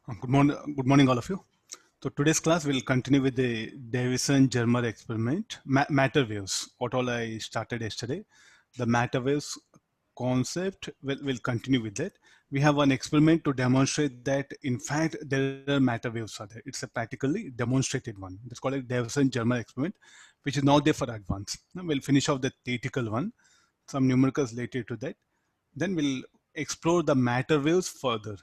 Good morning, all of you. So today's class will continue with the Davissons Germer experiment, matter waves. What all I started yesterday, the matter waves concept will continue with that. We have one experiment to demonstrate that in fact there are matter waves are there. It's a practically demonstrated one. It's called a Davissons Germer experiment, which is not there for advanced. Now we'll finish off the theoretical one, some numericals related to that. Then we'll explore the matter waves further.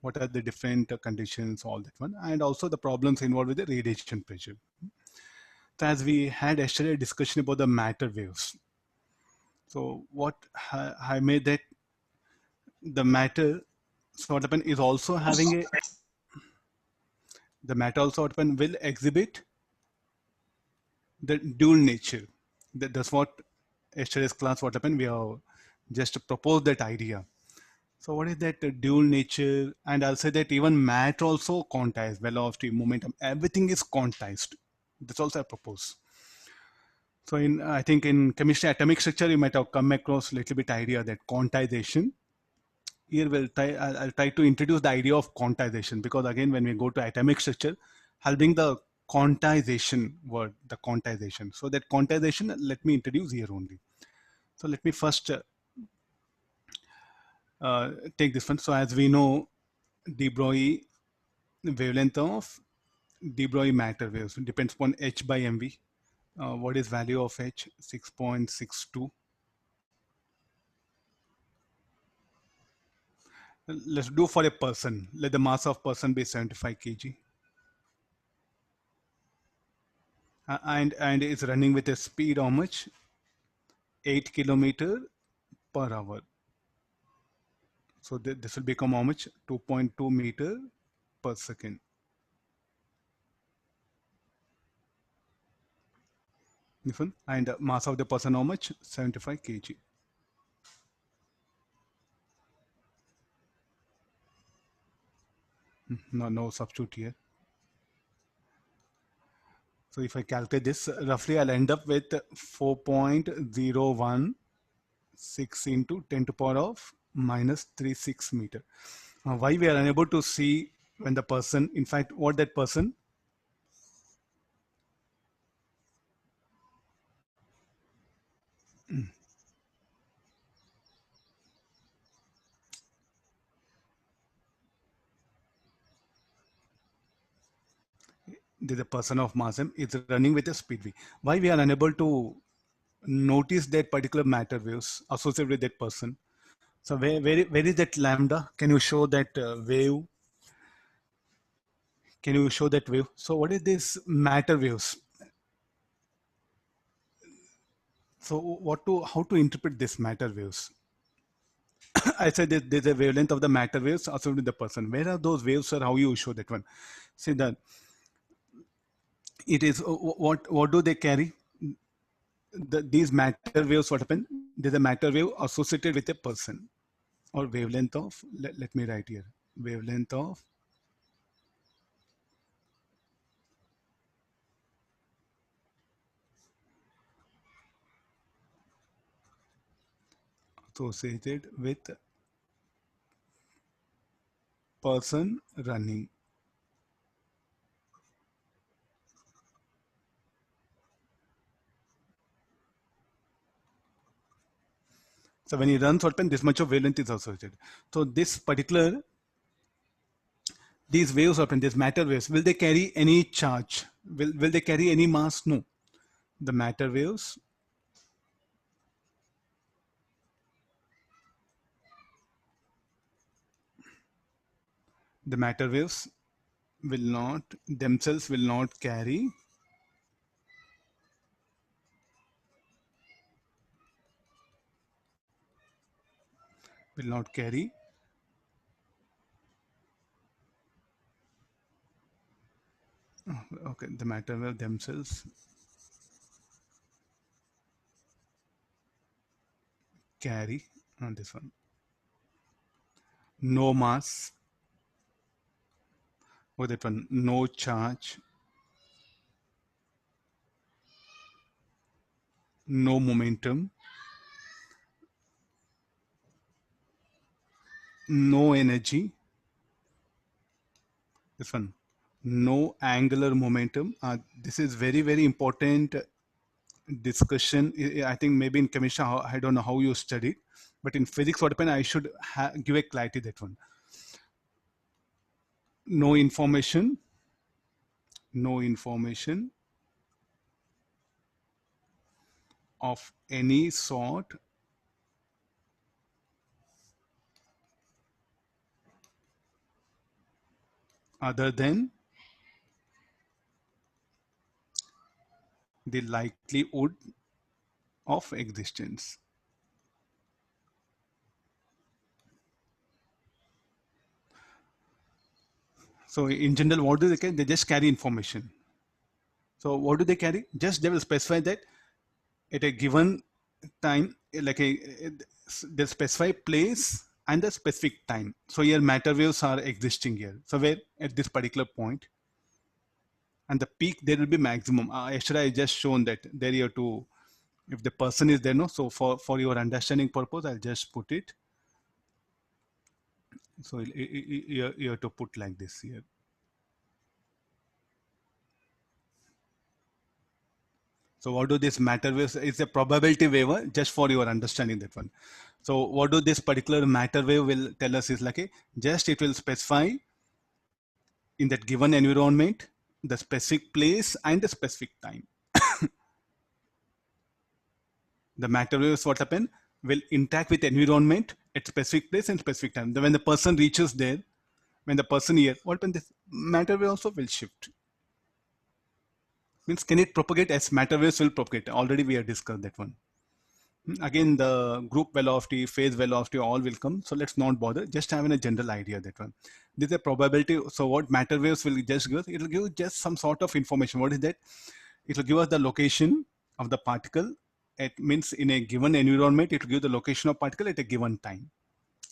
What are the different conditions, all that one, and also the problems involved with the radiation pressure. So as we had yesterday a discussion about the matter waves. So what I made that the matter sort of is also having a the matter also will exhibit the dual nature. That's what yesterday's class what happened. We have just proposed that idea. So what is that dual nature? And I'll say that even matter also quantized, velocity, momentum, everything is quantized. That's also I propose. So I think in chemistry atomic structure, you might have come across a little bit idea that quantization. Here I'll try to introduce the idea of quantization, because again, when we go to atomic structure, I'll bring the quantization word, the quantization. So that quantization, let me introduce here only. So let me first take this one. So as we know, de Broglie wavelength of de Broglie matter waves depends upon h by mv. What is value of h? 6.62. Let's do for a person. Let the mass of person be 75 kg. And it's running with a speed how much? 8 kilometer per hour. So this will become how much? 2.2 meter per second. And mass of the person how much? 75 kg. No substitute here. So if I calculate this, roughly I'll end up with 4.016 into 10 to power of minus 36 meter. Why we are unable to see when the person, in fact, what that person, the person of mass m is running with a speed v. Why we are unable to notice that particular matter waves associated with that person? So where is that lambda? Can you show that wave? Can you show that wave? So what is this matter waves? So how to interpret this matter waves? I said that there's a wavelength of the matter waves associated with the person. Where are those waves, or how you show that one? See that it is what do they carry? These matter waves, what happen? There's a matter wave associated with a person, or wavelength of, let me write here, wavelength of associated with person running. So when he runs, what happens? This much of wavelength is associated. So this particular, these waves happen, these matter waves, will they carry any charge? Will they carry any mass? No. The matter waves will not, themselves will not carry okay, the matter wave themselves carry on this one. No mass, or that one, no charge, no momentum, no energy, This one, no angular momentum. This is very, very important discussion. I think maybe in chemistry, I don't know how you studied, but in physics, what happened, I should give a clarity that one. No information, no information of any sort other than the likelihood of existence. So in general, what do they carry? They just carry information. So what do they carry? Just they will specify that at a given time, like they specify place and the specific time. So here matter waves are existing here. So where at this particular point, and the peak there will be maximum. Yesterday I just shown that there you have to, if the person is there, no. So for your understanding purpose, I'll just put it. So you have to put like this here. So what do this matter waves? It's a probability waiver just for your understanding that one. So what do this particular matter wave will tell us is like just it will specify in that given environment the specific place and the specific time. The matter waves what happen will interact with environment at specific place and specific time. When the person reaches there, when the person here, what happens? This matter wave also will shift. Means can it propagate as matter waves will propagate? Already we have discussed that one. Again, the group velocity, phase velocity, all will come. So let's not bother. Just having a general idea that one. This is a probability. So what matter waves will just give us? It will give just some sort of information. What is that? It will give us the location of the particle. It means in a given environment, it will give the location of particle at a given time.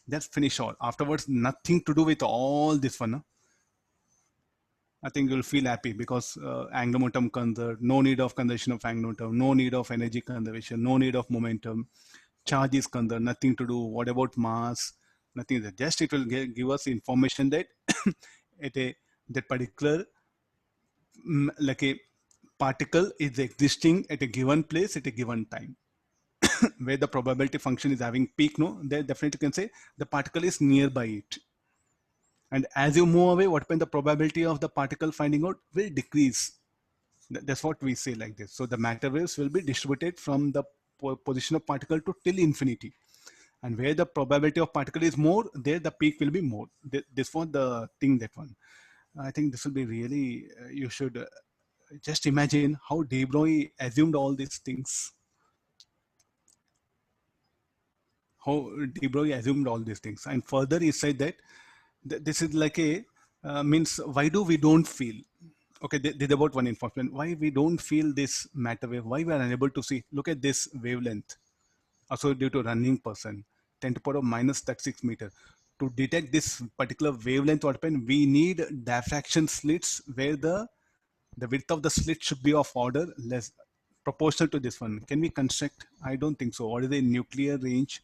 That's finish all. Afterwards, nothing to do with all this one. I think you'll feel happy because angular momentum conserved, no need of conservation of angular momentum, no need of energy conservation, no need of momentum, charge is conserved, nothing to do. What about mass? Nothing. Just it will give us information that at a that particular like a particle is existing at a given place at a given time. Where the probability function is having peak, no, they definitely can say the particle is nearby it. And as you move away, what when the probability of the particle finding out will decrease. That's what we say like this. So the matter waves will be distributed from the position of particle to till infinity. And where the probability of particle is more, there the peak will be more. This was the thing that one. I think this will be really, you should just imagine how de Broglie assumed all these things. How de Broglie assumed all these things. And further he said that this is like a, means why do we don't feel? Okay, this is about one information. Why we don't feel this matter wave? Why we are unable to see? Look at this wavelength. Also due to running person, 10 to the power of minus 36 meter. To detect this particular wavelength, what happen? We need diffraction slits where the width of the slit should be of order less proportional to this one. Can we construct? I don't think so. What is the nuclear range?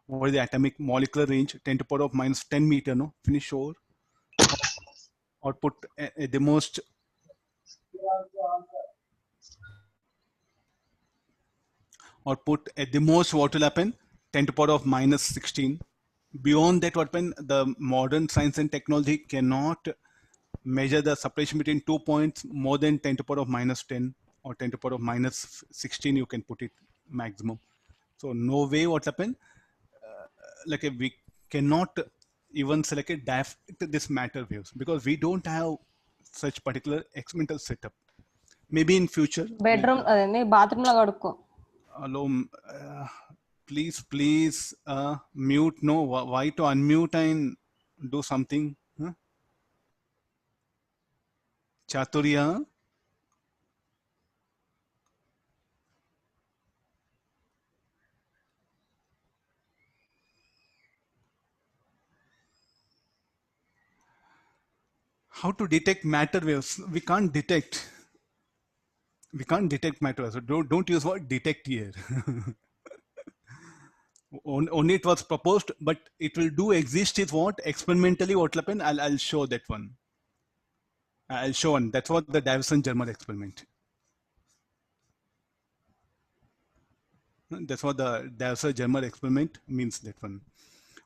What is the atomic molecular range? 10 to the power of minus 10 meter. No, finish over. Or put the most or put at the most what will happen 10 to the power of minus 16. Beyond that, what happen? The modern science and technology cannot measure the separation between 2 points more than 10 to the power of minus 10 or 10 to the power of minus 16. You can put it maximum. So no way what happen? Like we cannot even select a this matter waves because we don't have such particular experimental setup. Maybe in future. Bedroom, bathroom la kadukko. Hello, please mute. No, why to unmute and do something? Huh? Chaturya. How to detect matter waves? We can't detect. We can't detect matter waves. So don't use word detect here. Only it was proposed, but it will do exist is what experimentally what will happen. I'll show that one. I'll show one. That's what the Davissons Germer experiment. That's what the Davissons Germer experiment means. That one.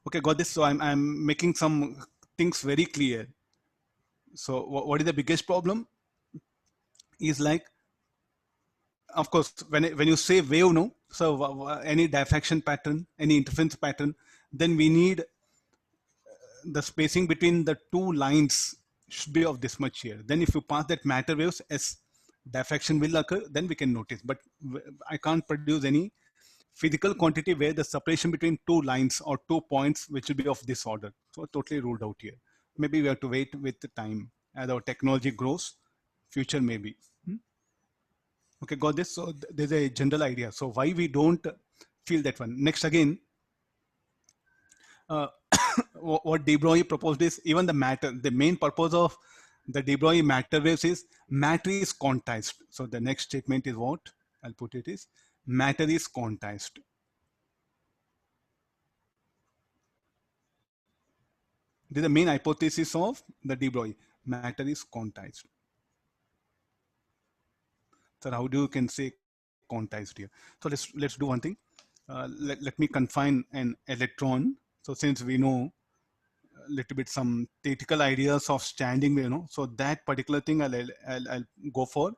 Okay, got this. So I'm making some things very clear. So what is the biggest problem? Is like, of course, when you say wave, no. So any diffraction pattern, any interference pattern, then we need the spacing between the two lines should be of this much here. Then if you pass that matter waves as diffraction will occur, then we can notice. But I can't produce any physical quantity where the separation between two lines or 2 points which will be of this order. So totally ruled out here. Maybe we have to wait with the time as our technology grows. Future maybe. Okay, got this. So there's a general idea. So why we don't feel that one. Next again, uh, what de Broglie proposed is even the matter. The main purpose of the de Broglie matter waves is matter is quantized. So the next statement is what I'll put it is matter is quantized. This is the main hypothesis of the de Broglie. Matter is quantized. So how do you can say quantized here? So let's do one thing. Let me confine an electron. So since we know a little bit some theoretical ideas of standing, so that particular thing I'll go for.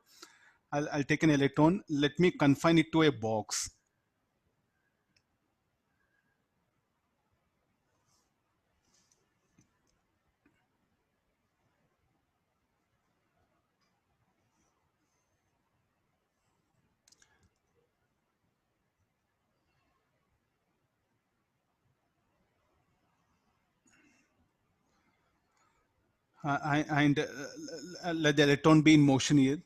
I'll take an electron. Let me confine it to a box. And let the electron be in motion here,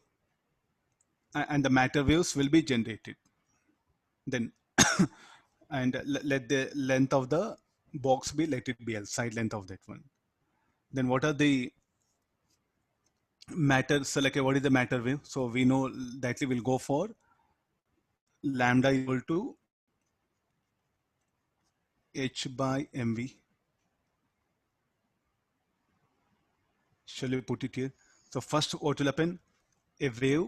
and the matter waves will be generated. Then, and let the length of the box be, let it be L, side length of that one. Then what are the matter? So like what is the matter wave? So we know that we will go for lambda equal to h by mv. Shall we put it here? So first what will happen? A wave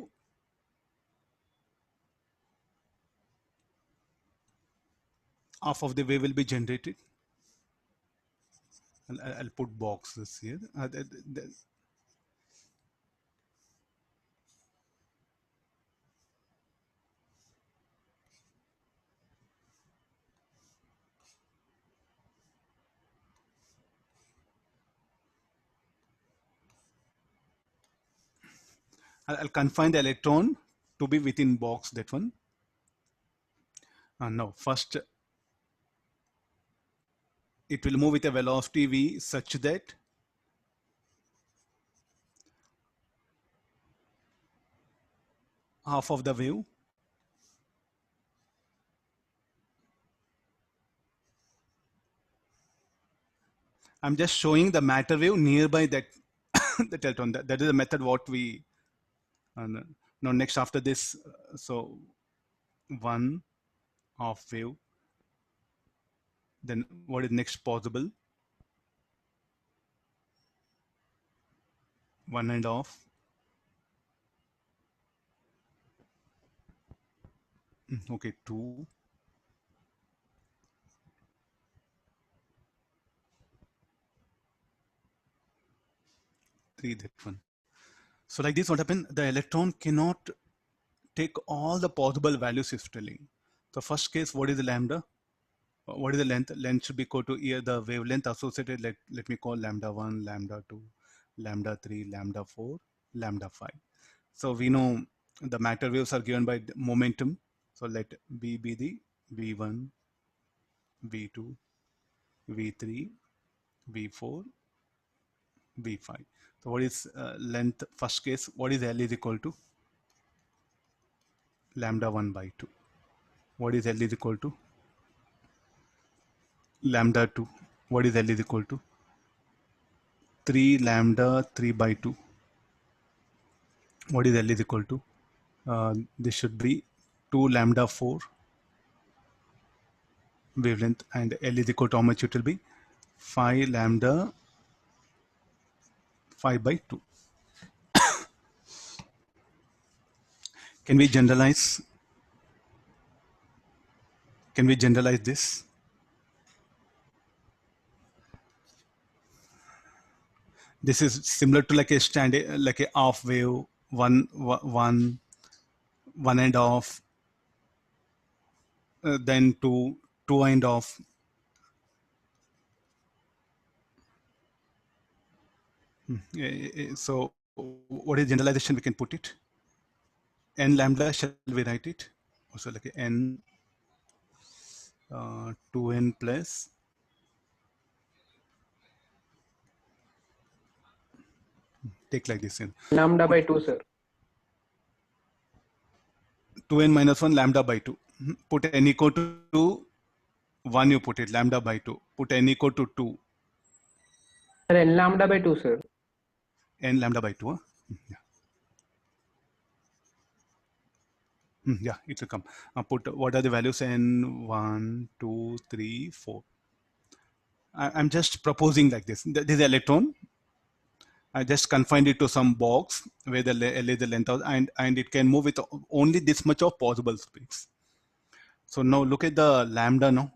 half of the wave will be generated. I'll put boxes here. I'll confine the electron to be within box, that one. Now, first, it will move with a velocity v such that half of the wave I'm just showing the matter wave nearby that the electron. That is the method what we now next after this. So one half wave. Then what is next possible? 1.5. Okay, 2. 3, that one. So like this, what happened? The electron cannot take all the possible values it's telling. So first case, what is the lambda? What is the length? Length should be equal to here the wavelength associated. Let me call lambda 1, lambda 2, lambda 3, lambda 4, lambda 5. So we know the matter waves are given by momentum. So let B be the V1, V2, V3, V4, V5. So what is length? First case, what is L is equal to? Lambda 1 by 2. What is L is equal to? Lambda 2. What is L is equal to? 3 lambda 3 by 2. What is L is equal to? This should be 2 lambda 4 wavelength, and L is equal to how much it will be? 5 lambda 5 by 2. Can we generalize? Can we generalize this? This is similar to like a standard, like a half wave, one and half, then two and half. So what is generalization? We can put it. N lambda, shall we write it? Also like a n 2n plus take like this in Lambda by 2, sir. 2n minus 1 lambda by 2. Put n equal to 1, you put it lambda by 2. Put n equal to 2. Sir, n lambda by 2, sir. N lambda by 2. Huh? Yeah. Yeah, it will come. Put what are the values? N 1, 2, 3, 4. I'm just proposing like this. This electron, I just confined it to some box where the L is the length of, and it can move with only this much of possible speeds. So now look at the lambda now.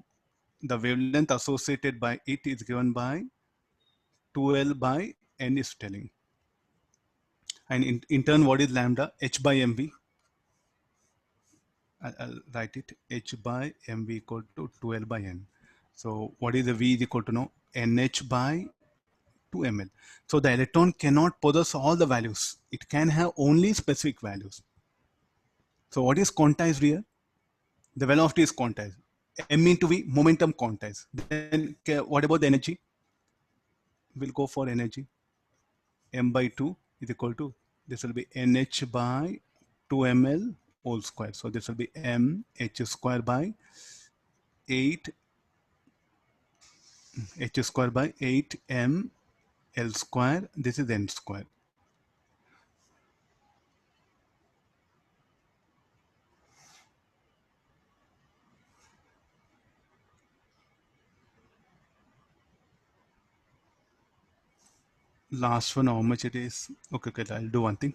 The wavelength associated by it is given by 2L by N is telling. And in turn, what is lambda? H by mv. I'll write it H by mv equal to 2L by N. So what is the V is equal to now? NH by 2ml. So the electron cannot possess all the values. It can have only specific values. So what is quantized here? The velocity is quantized. M into V, momentum quantized. Then what about the energy? We'll go for energy. M by 2 is equal to, this will be NH by 2ml whole square. So this will be mh square by 8 h square by 8m L square. This is n square. Last one, how much it is? Okay, I'll do one thing.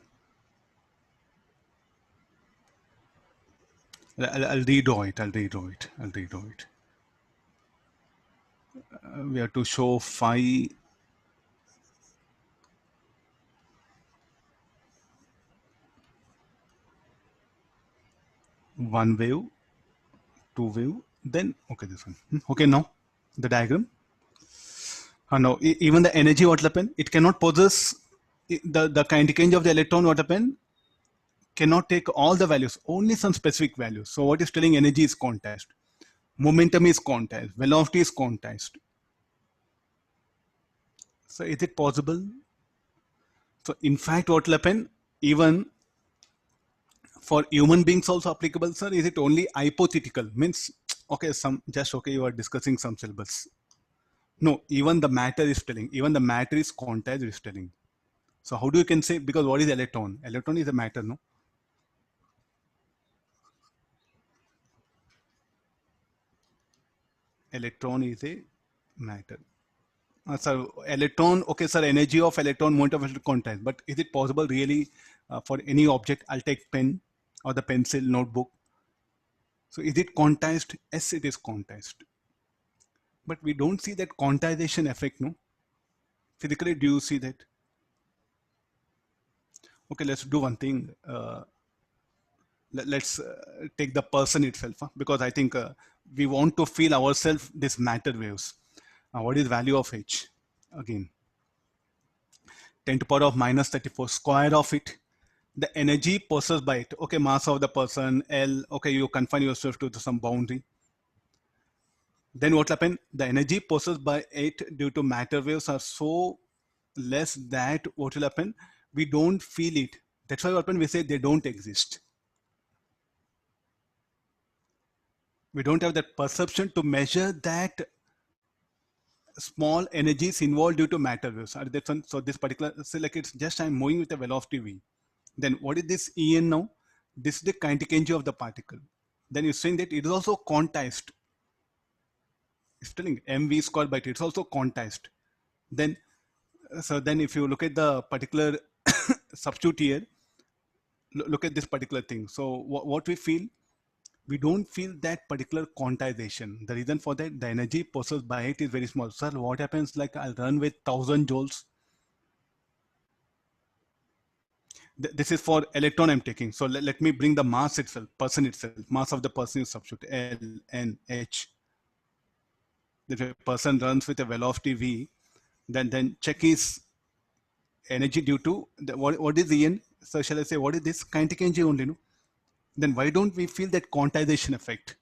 I'll redraw it. We have to show phi one wave, two wave, then okay, this one. Okay, now the diagram. Now even the energy, what happen? It cannot possess the kinetic range of the electron. What happen? Cannot take all the values, only some specific values. So what is telling? Energy is quantized, momentum is quantized, velocity is quantized. So is it possible? So in fact, what will happen? Even for human beings also applicable, sir? Is it only hypothetical? Means okay, you are discussing some syllabus. No, even the matter is telling. Even the matter is quantized is telling. So how do you can say? Because what is electron? Electron is a matter, no? Electron is a matter. Sir, electron, okay, sir, energy of electron, momentum of electron quantized. But is it possible really for any object? I'll take pen or the pencil, notebook. So is it quantized? Yes, it is quantized. But we don't see that quantization effect, no? Physically, do you see that? Okay, let's do one thing. Let's take the person itself, because I think we want to feel ourselves this matter waves. What is value of H? Again, 10 to the power of minus 34 square of it. The energy possessed by it. Okay, mass of the person, L. Okay, you confine yourself to some boundary. Then what happen? The energy possessed by it due to matter waves are so less that what will happen? We don't feel it. That's why what happen? We say they don't exist. We don't have that perception to measure that small energies involved due to matter waves. So this particular, so like it's just I'm moving with a velocity v. Then what is this En now? This is the kinetic energy of the particle. Then you're saying that it is also quantized. It's telling mv squared by t. It's also quantized. Then, so then if you look at the particular substitute here, look at this particular thing. So what we feel, we don't feel that particular quantization. The reason for that, the energy possessed by it is very small. Sir, what happens like I'll run with 1000 joules? This is for electron I'm taking. So let me bring the mass itself, person itself, mass of the person is substitute L, N, H. If a person runs with a velocity V, then check his energy due to, what is En? So shall I say, what is this? Kinetic energy only, no? Then why don't we feel that quantization effect?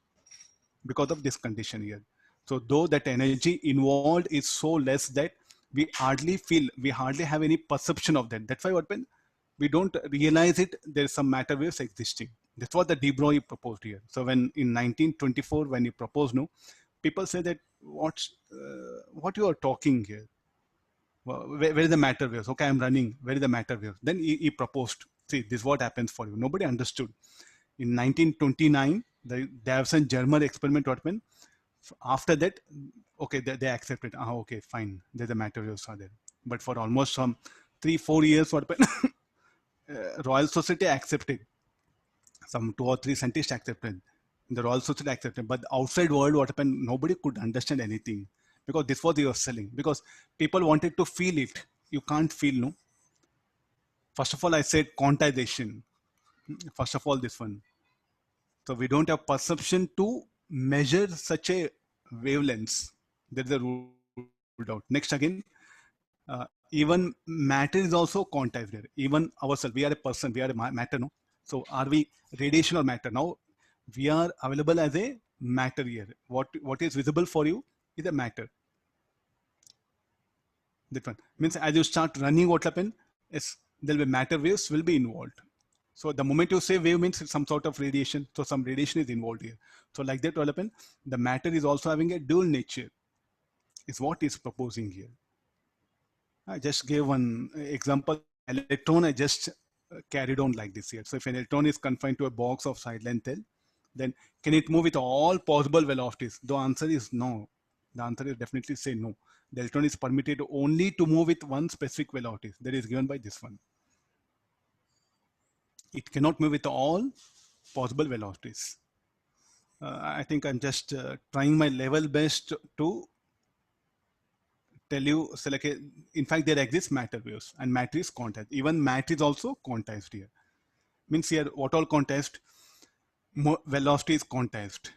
Because of this condition here. So though that energy involved is so less that we hardly have any perception of that. That's why what when we don't realize it, there's some matter waves existing. That's what the de Broglie proposed here. So when in 1924, when he proposed, no, people say that what you are talking here? Well, where is the matter waves? Okay, I'm running. Where is the matter waves? Then he proposed. See, this is what happens for you. Nobody understood. In 1929, the Davissons Germer experiment what happened? After that, okay, they accepted. Okay, fine. There's the matter waves are there. But for almost some 3-4 years, what happened? Royal Society accepted. Some 2 or 3 scientists accepted. The Royal Society accepted. But the outside world, what happened? Nobody could understand anything. Because this was they were selling. Because people wanted to feel it. You can't feel, no? First of all, I said quantization. First of all, this one. So we don't have perception to measure such a wavelengths. That's the ruled out. Next again, even matter is also quantized there. Even ourselves, we are a person, we are a matter, no? So are we radiation or matter? Now we are available as a matter here. What is visible for you is a matter. That one means as you start running, what happen is there will be matter waves will be involved. So the moment you say wave means some sort of radiation. So some radiation is involved here. So like that will happen. The matter is also having a dual nature. Is what is proposing here. I just gave one example. Electron I just carried on like this here. So if an electron is confined to a box of side length L, then can it move with all possible velocities? The answer is no. The answer is definitely say no. The electron is permitted only to move with one specific velocity that is given by this one. It cannot move with all possible velocities. I think I'm just trying my level best to tell you, so like in fact there exists matter waves and matter is quantized. Even matter is also quantized here. Means here what all quantized? Velocity is quantized.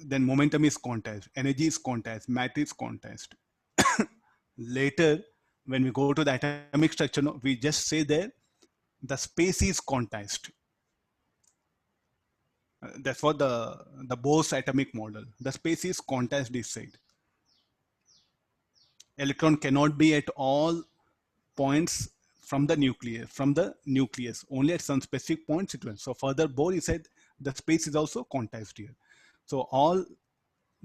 Then momentum is quantized. Energy is quantized. Matter is quantized. Later, when we go to the atomic structure, no, we just say there the space is quantized. That's what the Bose atomic model. The space is quantized this side. Electron cannot be at all points from the nucleus. Only at some specific points it will. So further Bohr, he said the space is also quantized here. So all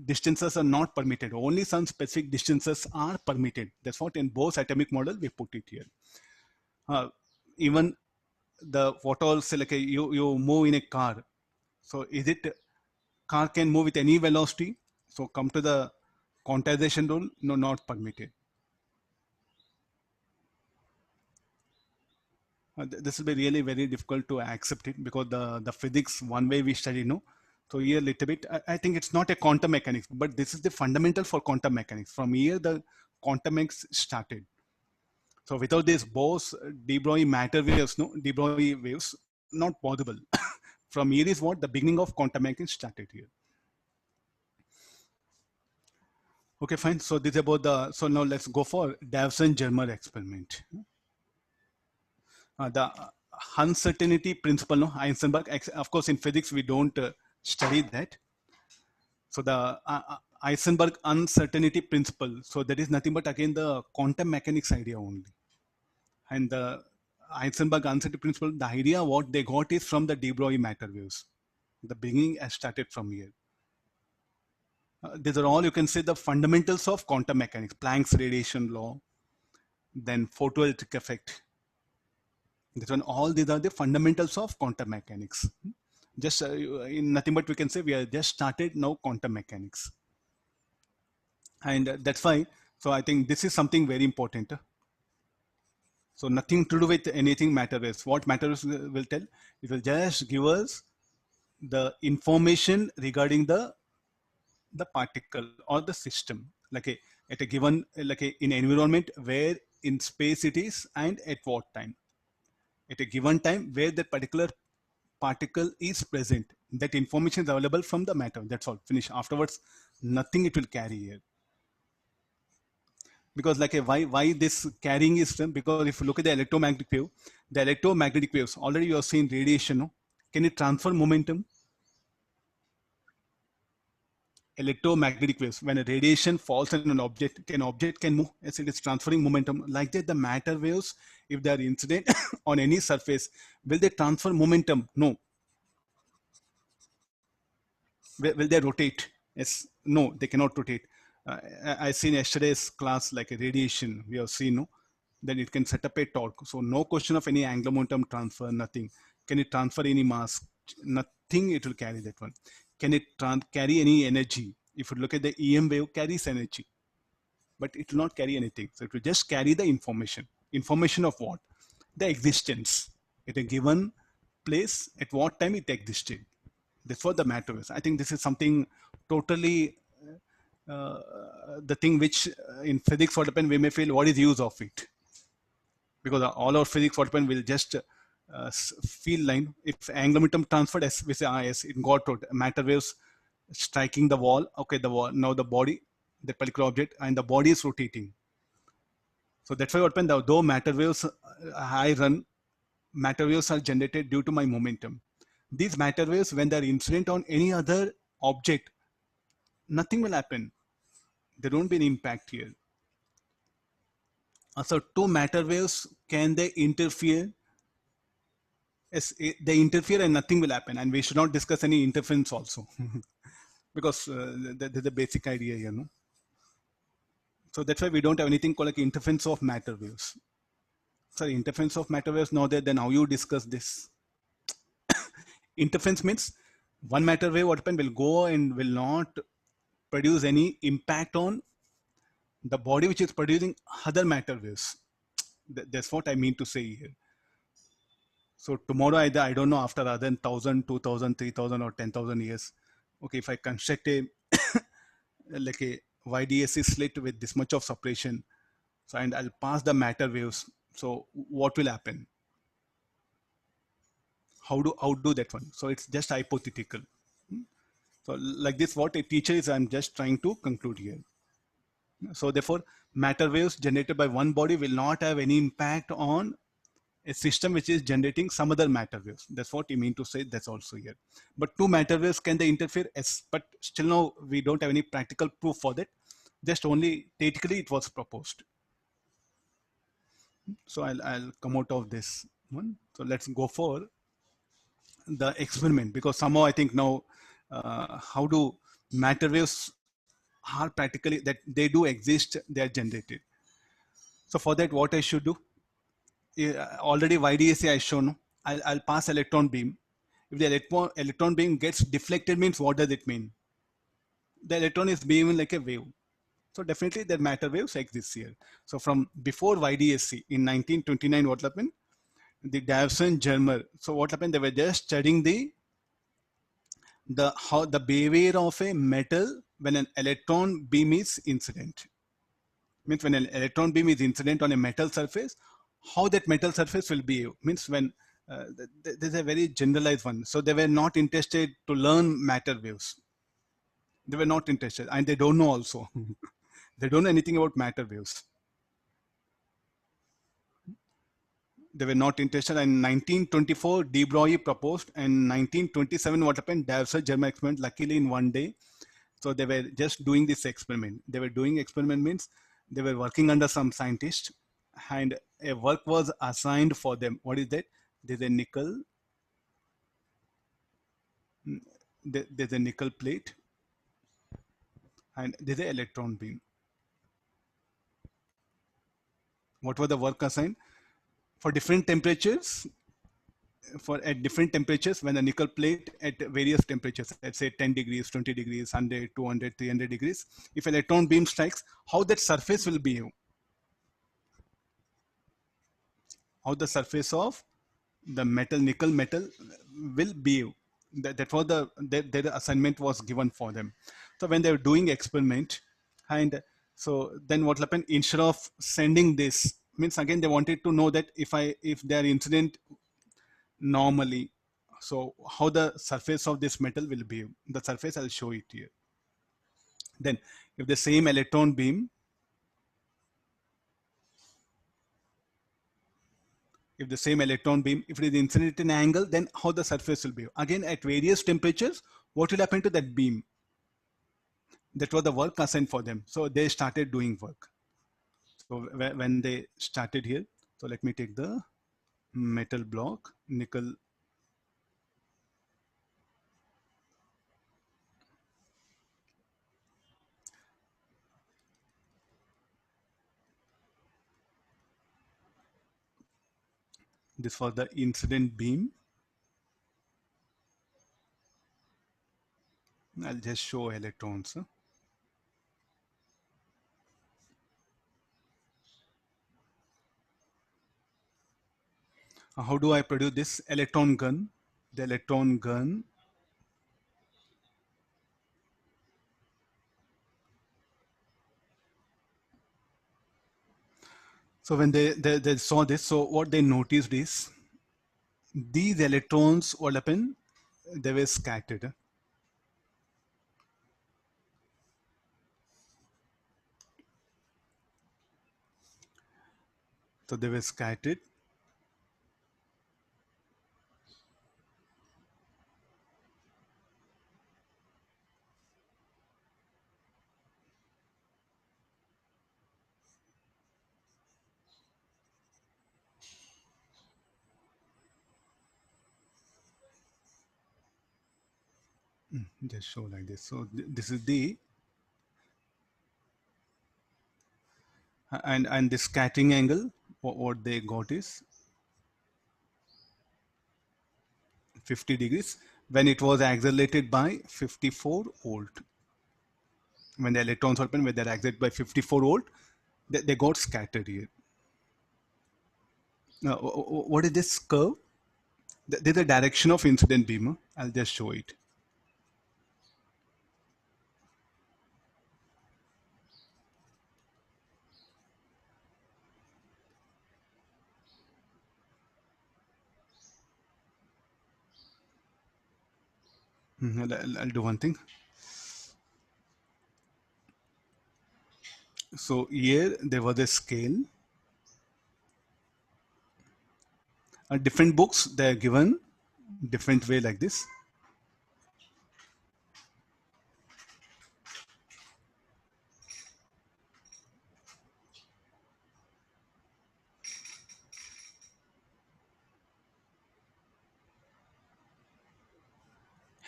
distances are not permitted. Only some specific distances are permitted. That's what in Bohr's atomic model we put it here. Even the what all say like you move in a car. So is it car can move with any velocity? So come to the quantization rule, no, not permitted. This will be really very difficult to accept it because the physics one way we study, no. So here a little bit, I think it's not a quantum mechanics, but this is the fundamental for quantum mechanics. From here the quantum mechanics started. So without this Bose de Broglie matter waves, no, de Broglie waves, not possible. From here is what the beginning of quantum mechanics started here. Okay, fine. So this is about the, so now let's go for Davissons Germer experiment. The uncertainty principle, no, Heisenberg, of course in physics we don't study that. So the Heisenberg uncertainty principle, so that is nothing but again the quantum mechanics idea only. And the Heisenberg uncertainty principle, the idea what they got is from the de Broglie matter waves. The beginning has started from here. These are all, you can say, the fundamentals of quantum mechanics. Planck's radiation law, then photoelectric effect. This one, all these are the fundamentals of quantum mechanics. Just in nothing but we can say we have just started now quantum mechanics. And that's why, so I think this is something very important. So nothing to do with anything matter waves. What matter waves will tell? It will just give us the information regarding the particle or the system, like at a given, like in environment, where in space it is, and at what time. At a given time, where that particular particle is present. That information is available from the matter. That's all. Finish. Afterwards, nothing it will carry here. Because like why this carrying is done? Because if you look at the electromagnetic wave, the electromagnetic waves, already you have seen radiation, no? Can it transfer momentum? Electromagnetic waves, when a radiation falls on an object, object can move as it is transferring momentum. Like that, the matter waves, if they are incident on any surface, will they transfer momentum? No. Will they rotate? Yes. No, they cannot rotate. I seen yesterday's class, like a radiation we have seen, no? Then it can set up a torque. So no question of any angular momentum transfer, nothing. Can it transfer any mass? Nothing, it will carry that one. Can it carry any energy? If you look at the EM wave, carries energy, but it will not carry anything. So it will just carry the information. Information of what? The existence at a given place, at what time it existed. That's what the matter is. I think this is something totally uh, the thing which in physics what happened, we may feel what is the use of it, because all our physics what happened will just feel line. If angular momentum transferred, as we say, yes, it got to matter waves striking the wall. Okay, the wall, now the body, the particular object, and the body is rotating. So that's why what happened, though matter waves I run, matter waves are generated due to my momentum. These matter waves, when they're incident on any other object, nothing will happen. There won't be an impact here. So two matter waves, can they interfere? Yes, they interfere and nothing will happen. And we should not discuss any interference also. Because that's the basic idea here. No? So that's why we don't have anything called like interference of matter waves. Sorry, interference of matter waves, now that then how you discuss this? Interference means one matter wave what happen will go and will not produce any impact on the body which is producing other matter waves. That's what I mean to say here. So tomorrow, either I don't know, after other than 1,000, 2,000, 3,000, or 10,000 years, okay, if I construct a like a YDSC slit with this much of separation, so and I'll pass the matter waves. So what will happen? How do that one? So it's just hypothetical. So like this, what a teacher is, I'm just trying to conclude here. So therefore, matter waves generated by one body will not have any impact on a system which is generating some other matter waves. That's what you mean to say. That's also here. But two matter waves, can they interfere? Yes, but still now we don't have any practical proof for that. Just only theoretically it was proposed. So I'll come out of this one. So let's go for the experiment, because somehow I think now how do matter waves are practically that they do exist, they are generated. So for that, what I should do? Already YDSC I shown. I'll pass electron beam. If the electron beam gets deflected, means what does it mean? The electron is beaming like a wave. So definitely the matter waves exist here. So from before YDSC in 1929, what happened? The Davissons Germer. So what happened? They were just studying how the behavior of a metal when an electron beam is incident. Means when an electron beam is incident on a metal surface, how that metal surface will behave. Means when there's a very generalized one. So they were not interested to learn matter waves. They were not interested, and they don't know also. They don't know anything about matter waves. They were not interested. And 1924, de Broglie proposed, and 1927, what happened? Davissons Germer experiment. Luckily, in one day. So they were just doing this experiment. They were doing experiment means they were working under some scientist, and a work was assigned for them. What is that? There's a nickel. There's a nickel plate, and there's an electron beam. What was the work assigned? For different temperatures, at different temperatures, when the nickel plate at various temperatures, let's say 10 degrees, 20 degrees, 100, 200, 300 degrees, if electron beam strikes, how that surface will behave. how the surface of the metal, nickel metal will behave. That was the assignment was given for them. So when they were doing experiment, and so then what happened, instead of sending this, means again they wanted to know that if their incident normally, so how the surface of this metal will behave. The surface, I'll show it here. Then if the same electron beam, if it is incident in angle, then how the surface will behave. Again, at various temperatures, what will happen to that beam? That was the work assigned for them. So they started doing work. So when they started here, so let me take the metal block, nickel. This was the incident beam. I'll just show electrons. How do I produce this electron gun? The electron gun. So when they saw this, so what they noticed is these electrons, what happened? They were scattered. So they were scattered. Just show like this. So this is the, and the scattering angle, what they got is 50 degrees when it was accelerated by 54 volt. When the electrons open, when they're accelerated by 54 volt, they got scattered here. Now, what is this curve? There's a direction of incident beam. I'll just show it. I'll do one thing. So here there was a scale. Different books, they are given different way like this.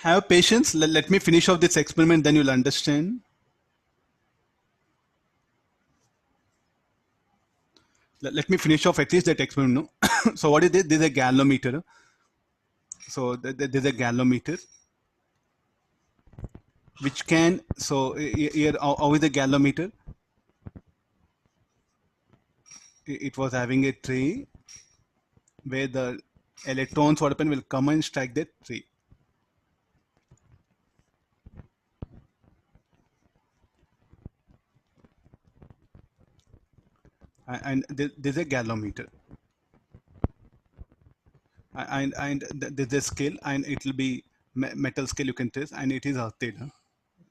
Have patience. Let me finish off this experiment, then you'll understand. Let me finish off at least that experiment. No? So what is this? This is a galvanometer. So there's a galvanometer which can, so here, how is the galvanometer? It was having a tray where the electrons, what happen, will come and strike that tray. And there's a galvanometer. And there's a scale, and it will be metal scale, you can trace, and it is earthed.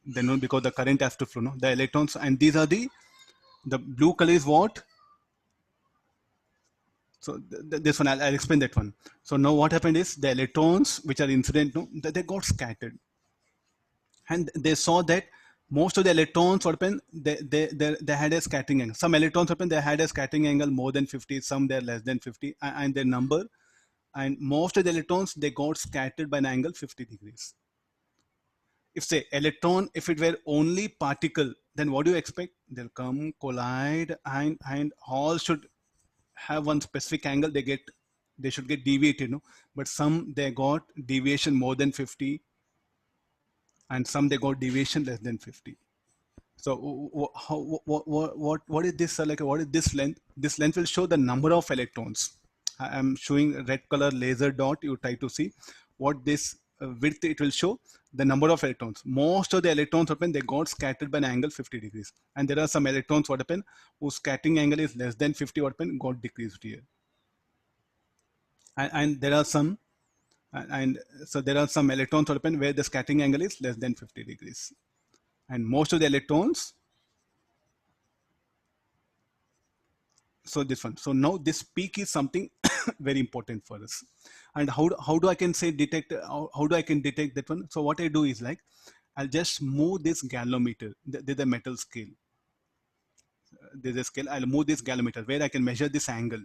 Then no, because the current has to flow, no? The electrons, and these are the blue color is what? So this one, I'll explain that one. So now what happened is the electrons which are incident, no, they got scattered. And they saw that most of the electrons, what happened, they had a scattering angle. Some electrons, what happened, they had a scattering angle more than 50, some they're less than 50, and their number. And most of the electrons, they got scattered by an angle 50 degrees. If say electron, if it were only particle, then what do you expect? They'll come, collide, and all should have one specific angle. They should get deviated, no? But some, they got deviation more than 50, and some they got deviation less than 50. So what is this, like what is this length? This length will show the number of electrons. I'm showing red color laser dot. You try to see what this width it will show, the number of electrons. Most of the electrons open, they got scattered by an angle 50 degrees. And there are some electrons what happen whose scattering angle is less than 50 what happen got decreased here. And there are some and so there are some electrons what happen where the scattering angle is less than 50 degrees. And most of the electrons, so this one. So now this peak is something very important for us. And how do I can say detect, how do I can detect that one? So what I do is like, I'll just move this galvanometer. There's a metal scale. There's a scale. I'll move this galvanometer where I can measure this angle.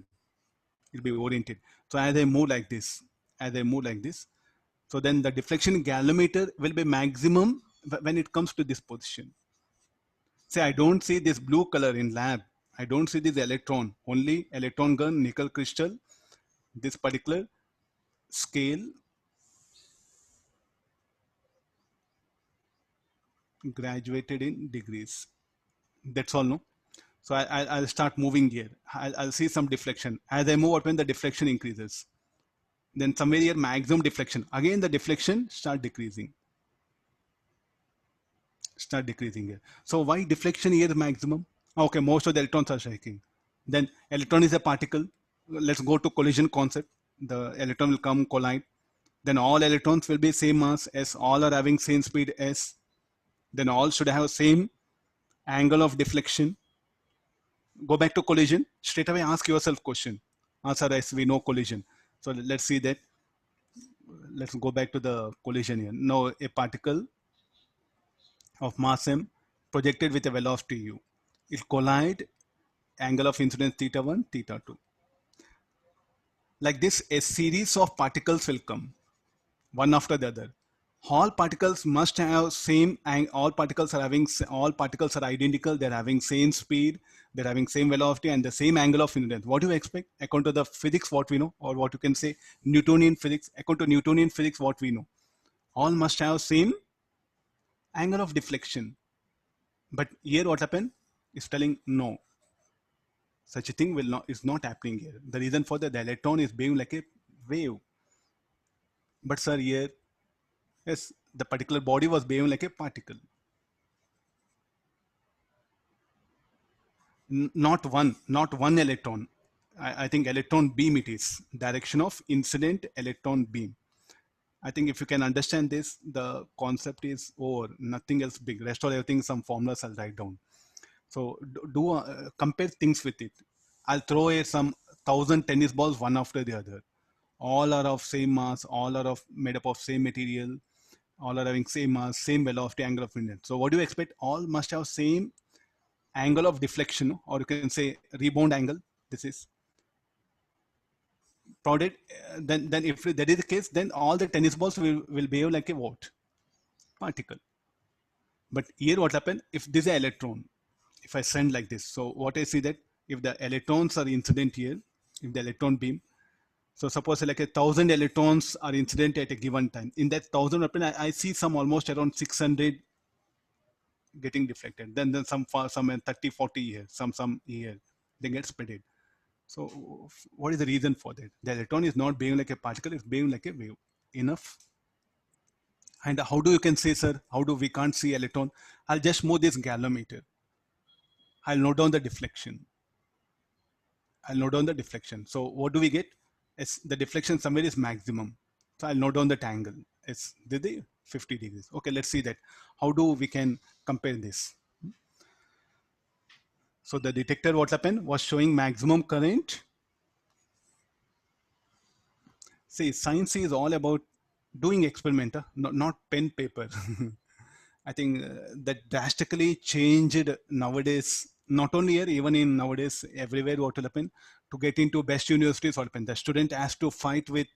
It'll be oriented. So as I move like this, so then the deflection galvanometer will be maximum when it comes to this position. Say I don't see this blue color in lab. I don't see this electron, only electron gun, nickel crystal, this particular scale graduated in degrees. That's all, no? So I'll start moving here. I'll see some deflection. As I move up, when the deflection increases, then somewhere here maximum deflection. Again, the deflection start decreasing. Here. So why deflection here is maximum? Okay, most of the electrons are striking. Then electron is a particle. Let's go to collision concept. The electron will come collide. Then all electrons will be same mass S. All are having same speed S. Then all should have same angle of deflection. Go back to collision. Straight away ask yourself question. Answer S, we know collision. So let's see that. Let's go back to the collision here. Now a particle of mass m projected with a velocity u. It collide, angle of incidence theta 1, theta 2. Like this, a series of particles will come, one after the other. All particles must have same, all particles are identical, they're having same speed, they're having same velocity and the same angle of incidence. What do you expect? According to the physics, what we know, or what you can say, Newtonian physics, according to Newtonian physics, what we know, all must have same angle of deflection. But here what happened is telling no. Such a thing is not happening here. The reason for that, the electron is behaving like a wave. But sir, here, yes, the particular body was behaving like a particle. Not one electron. I think electron beam it is. Direction of incident electron beam. I think if you can understand this, the concept is over. Nothing else big. Rest of everything, some formulas I'll write down. So compare things with it. I'll throw some 1,000 tennis balls one after the other. All are of same mass, all are made up of same material, all are having same mass, same velocity, angle of incidence. So what do you expect? All must have same angle of deflection, or you can say rebound angle. This is prodded. Then if that is the case, then all the tennis balls will behave like a what? Particle. But here what happened? If this is an electron, if I send like this, so what I see that if the electrons are incident here, if the electron beam, so suppose like 1,000 electrons are incident at a given time. In that 1,000, I see some almost around 600 getting deflected. Then some 30, 40 here, some here, they get spreaded. So what is the reason for that? The electron is not behaving like a particle, it's behaving like a wave. Enough. And how do you can say, sir, how do we can't see electron? I'll just move this galvanometer. I'll note down the deflection. So what do we get? It's the deflection somewhere is maximum. So I'll note down that angle. It's the 50 degrees. Okay, let's see that. How do we can compare this? So the detector, what happened, was showing maximum current. See, science is all about doing experiment, not pen paper. I think that drastically changed nowadays, not only here, even in nowadays, everywhere what will happen, to get into best universities what happen. The student has to fight with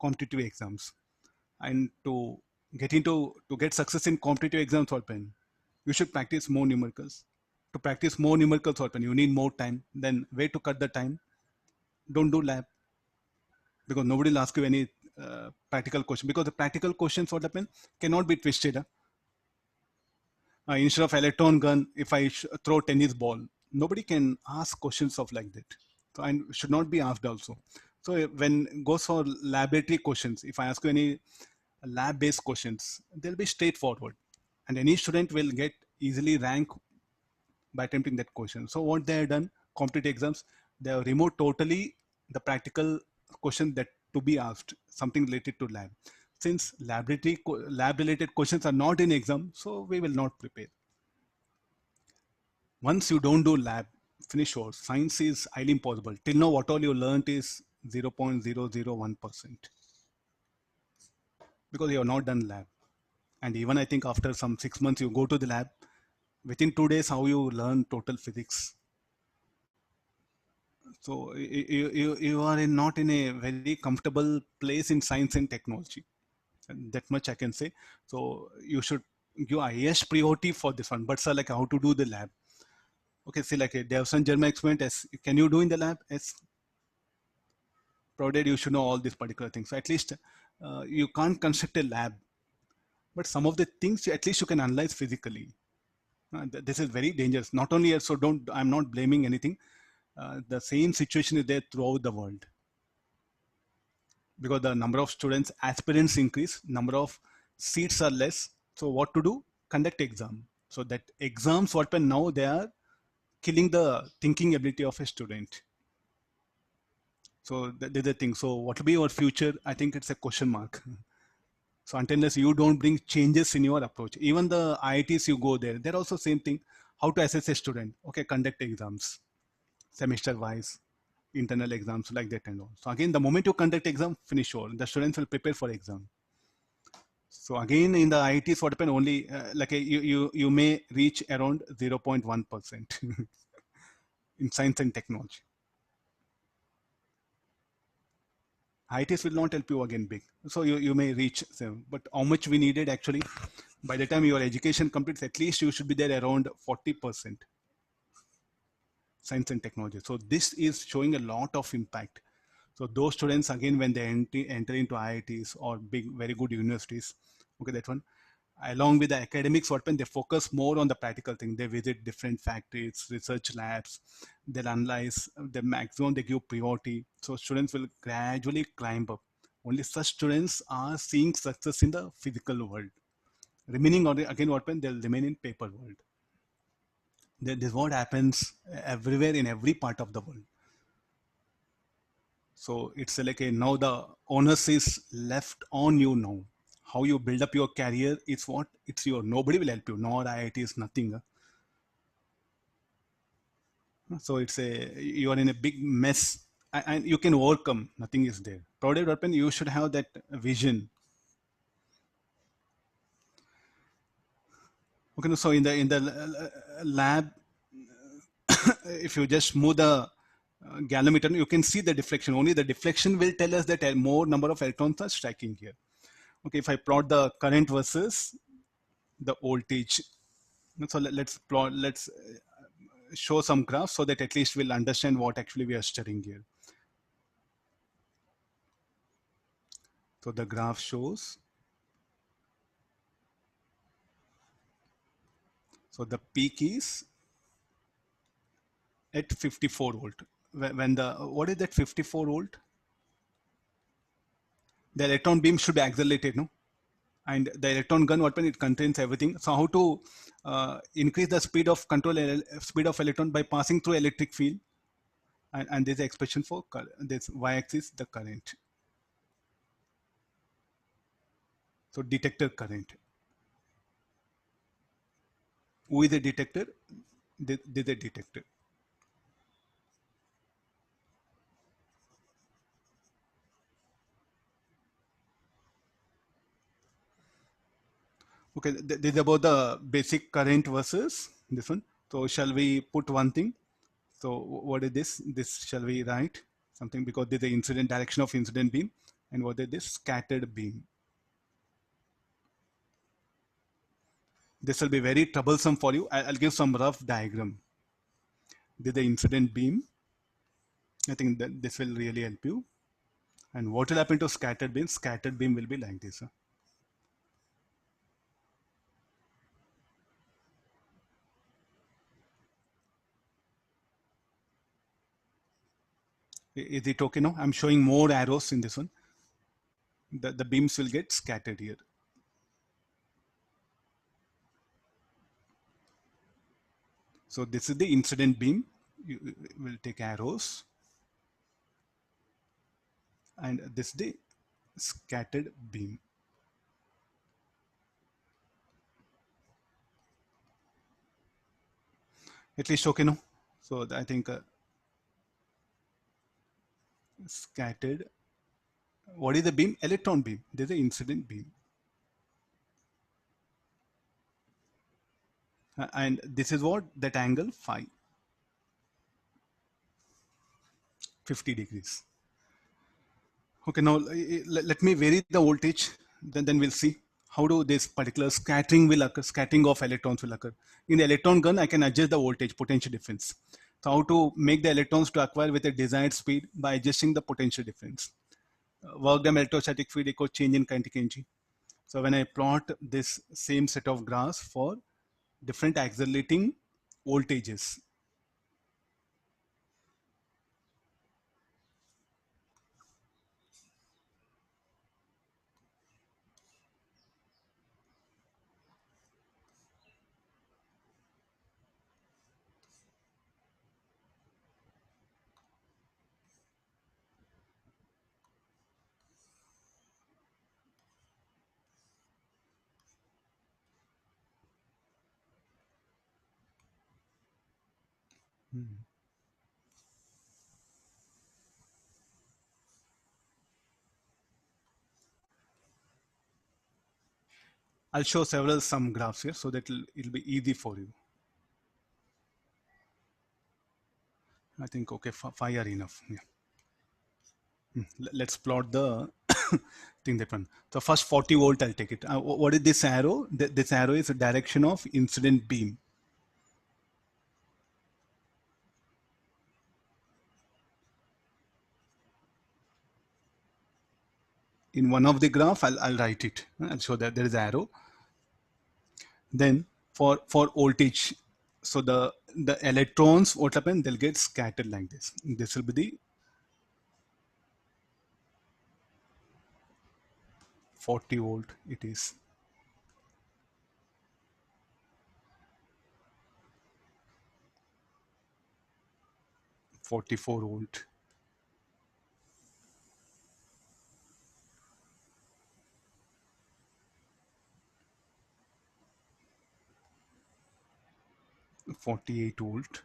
competitive exams. And to get success in competitive exams what happen, you should practice more numericals. To practice more numericals what happen, you need more time. Then way to cut the time, don't do lab. Because nobody will ask you any practical question. Because the practical questions what happen cannot be twisted. Instead of electron gun, if I throw tennis ball, nobody can ask questions of like that. So, and should not be asked also. So when goes for laboratory questions, if I ask you any lab-based questions, they'll be straightforward, and any student will get easily rank by attempting that question. So what they have done, competitive exams, they have removed totally the practical question that to be asked, something related to lab. Since lab-related questions are not in exam, so we will not prepare. Once you don't do lab, finish yours. Science is highly impossible. Till now, what all you learned is 0.001% because you have not done lab. And even I think after some 6 months, you go to the lab. Within 2 days, how you learn total physics. So you are not in a very comfortable place in science and technology. And that much I can say. So you should give highest priority for this one. But sir, like how to do the lab? Okay, see like a Davissons Germer experiment. As can you do in the lab? As provided you should know all these particular things. So at least you can't construct a lab, but some of the things at least you can analyze physically. This is very dangerous. Not only here, so don't. I'm not blaming anything. The same situation is there throughout the world because the number of students, aspirants increase, number of seats are less. So what to do? Conduct exam. So that exams, what happen now, they are killing the thinking ability of a student. So that is the thing. So what will be your future? I think it's a question mark. So until unless you don't bring changes in your approach, even the IITs you go there, they're also same thing. How to assess a student? Okay, conduct exams, semester wise, internal exams like that and all. So again, the moment you conduct exam, finish all. The students will prepare for exam. So again, in the IITs, what happen only you may reach around 0.1% in science and technology. IITs will not help you again big. So you may reach 7, but how much we needed actually, by the time your education completes, at least you should be there around 40% science and technology. So this is showing a lot of impact. So those students again, when they enter into IITs or big, very good universities, okay, that one, along with the academics, what when they focus more on the practical thing, they visit different factories, research labs, they'll analyze the maximum, they give priority. So students will gradually climb up. Only such students are seeing success in the physical world. Remaining on again, what when they'll remain in paper world. This is what happens everywhere in every part of the world. So it's like a now the onus is left on you now. How you build up your career is what it's your. Nobody will help you. Nor IIT is nothing. So it's a you are in a big mess and you can overcome. Nothing is there. Product weapon. You should have that vision. Okay. So in the lab, if you just move the galvanometer, you can see the deflection. Only the deflection will tell us that more number of electrons are striking here. Okay, if I plot the current versus the voltage, so let's show some graphs so that at least we'll understand what actually we are studying here. So the graph shows, so the peak is at 54 volt. When the, what is that 54 volt? The electron beam should be accelerated, no? And the electron gun weapon, it contains everything. So how to increase the speed of speed of electron by passing through electric field, and there's an expression for this y-axis, the current. So detector current. Who is a detector? This is a detector. Okay, this is about the basic current versus this one. So shall we put one thing? So what is this? This shall we write something, because this is the incident direction of incident beam, and what is this? Scattered beam. This will be very troublesome for you. I'll give some rough diagram. This is the incident beam. I think that this will really help you. And what will happen to scattered beam? Scattered beam will be like this. Is it okay now? I'm showing more arrows in this one. The beams will get scattered here. So this is the incident beam. You will take arrows. And this is the scattered beam. At least okay now. So I think scattered. What is the beam? Electron beam. There's an incident beam. And this is what? That angle phi. 50 degrees. Okay, now let me vary the voltage. Then we'll see how do this particular scattering will occur, scattering of electrons will occur. In the electron gun, I can adjust the voltage, potential difference. So how to make the electrons to acquire with a desired speed by adjusting the potential difference. Work done electrostatic field equals change in kinetic energy. So when I plot this same set of graphs for different accelerating voltages, I'll show several some graphs here so that it'll be easy for you. I think okay, five are enough. Yeah. Let's plot the thing that one. So first 40 volt, I'll take it. What is this arrow? This arrow is a direction of incident beam. In one of the graph, I'll write it. I'll show that there is arrow. Then for voltage, so the electrons, what happen? They'll get scattered like this. This will be the 40 volt. It is 44 volt. .48 volt.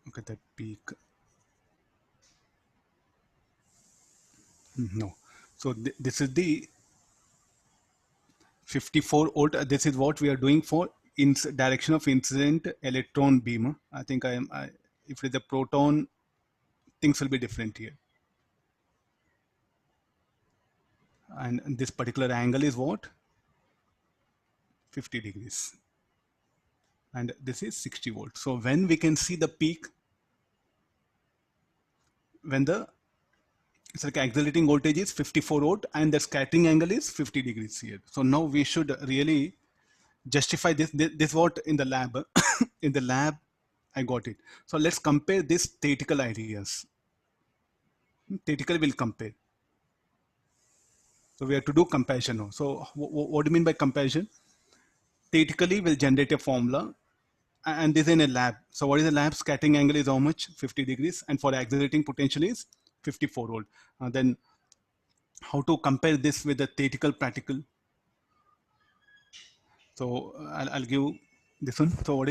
Look at that peak. No. So this is the 54 volt. This is what we are doing for in direction of incident electron beam. I think if it is a proton, things will be different here. And this particular angle is what? 50 degrees. And this is 60 volts. So when we can see the peak, when the it's like accelerating voltage is 54 volt and the scattering angle is 50 degrees here. So now we should really justify this. This what in the lab. In the lab, I got it. So let's compare these theoretical ideas. Theoretically, we'll compare. So we have to do comparison now. So what do you mean by comparison? Theoretically, we'll generate a formula and this is in a lab. So what is the lab? Scattering angle is how much? 50 degrees. And for accelerating potential is 54 volt. Then how to compare this with the theoretical practical? So I'll give this one. So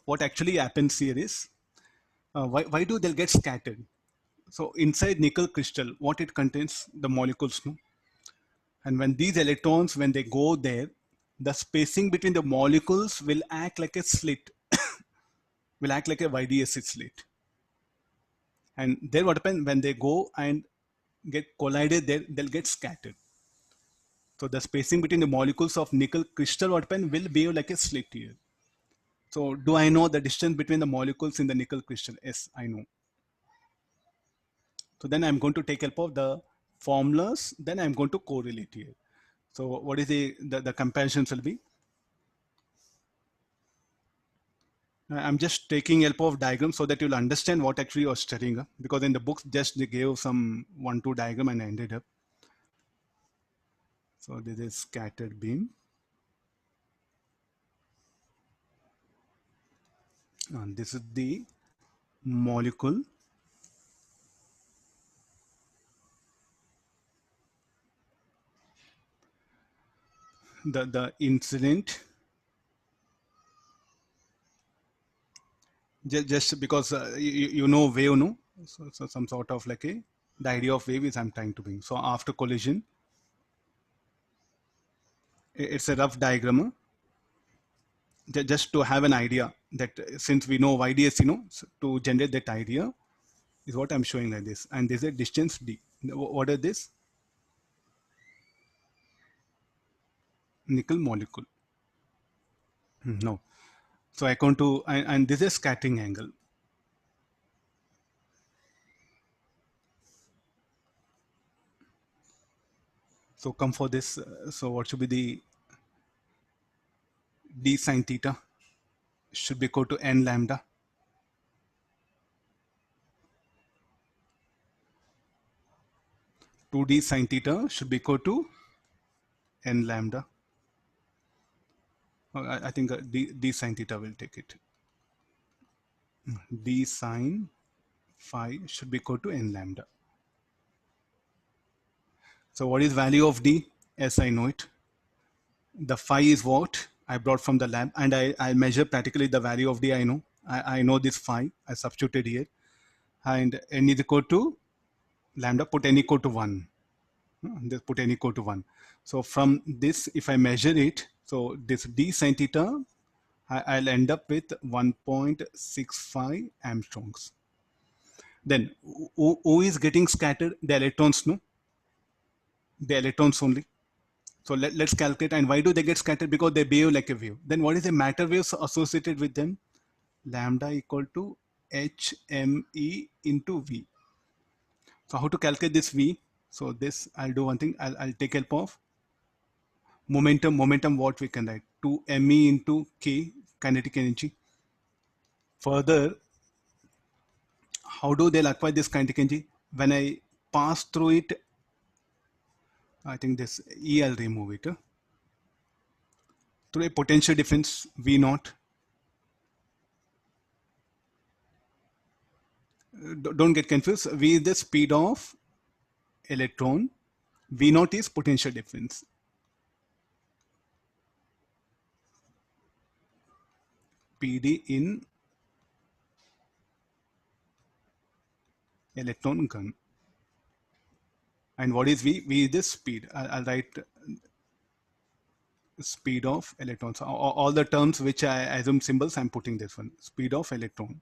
what actually happens here is, why do they get scattered? So inside nickel crystal, what it contains, the molecules, no? And when these electrons, when they go there, the spacing between the molecules will act like a slit, will act like a YDSC slit. And then what happens when they go and get collided, they'll get scattered. So the spacing between the molecules of nickel crystal what happens will behave like a slit here. So do I know the distance between the molecules in the nickel crystal? Yes, I know. So then I'm going to take help of the formulas. Then I'm going to correlate here. So what is the comparisons will be? I'm just taking help of diagrams so that you'll understand what actually you're studying. Because in the books, just they gave some 1-2 diagram and I ended up. So this is scattered beam. And this is the molecule. The incident. Just because you know wave, no? So some sort of like the idea of wave is I'm trying to bring. So after collision, it's a rough diagram. Just to have an idea that since we know YDS, so to generate that idea is what I'm showing like this. And there's a distance D. What is this? Nickel molecule. No. So I come to, and this is scattering angle. So come for this. So what should be the D sine theta? Should be equal to n lambda. 2D sine theta should be equal to n lambda. I think D sine theta will take it. D sine phi should be equal to n lambda. So what is value of D? Yes, I know it. The phi is what I brought from the lab, and I measure practically the value of D. I know. I know this phi. I substituted here. And n is equal to lambda, put n equal to 1. Just put n equal to 1. So from this, if I measure it, so this D sine theta, I'll end up with 1.65 Armstrongs. Then who is getting scattered? The electrons, no? The electrons only. So let's calculate. And why do they get scattered? Because they behave like a wave. Then what is the matter waves associated with them? Lambda equal to HME into V. So how to calculate this V? So this, I'll do one thing. I'll take help of momentum. Momentum, what we can write? 2ME into K, kinetic energy. Further, how do they acquire this kinetic energy? When I pass through it, I think this E, I'll remove it. Through a potential difference, V naught. Don't get confused. V is the speed of electron. V naught is potential difference. PD in electron gun. And what is V? V is the speed. I'll write speed of electrons. All the terms which I assume symbols, I'm putting this one. Speed of electron.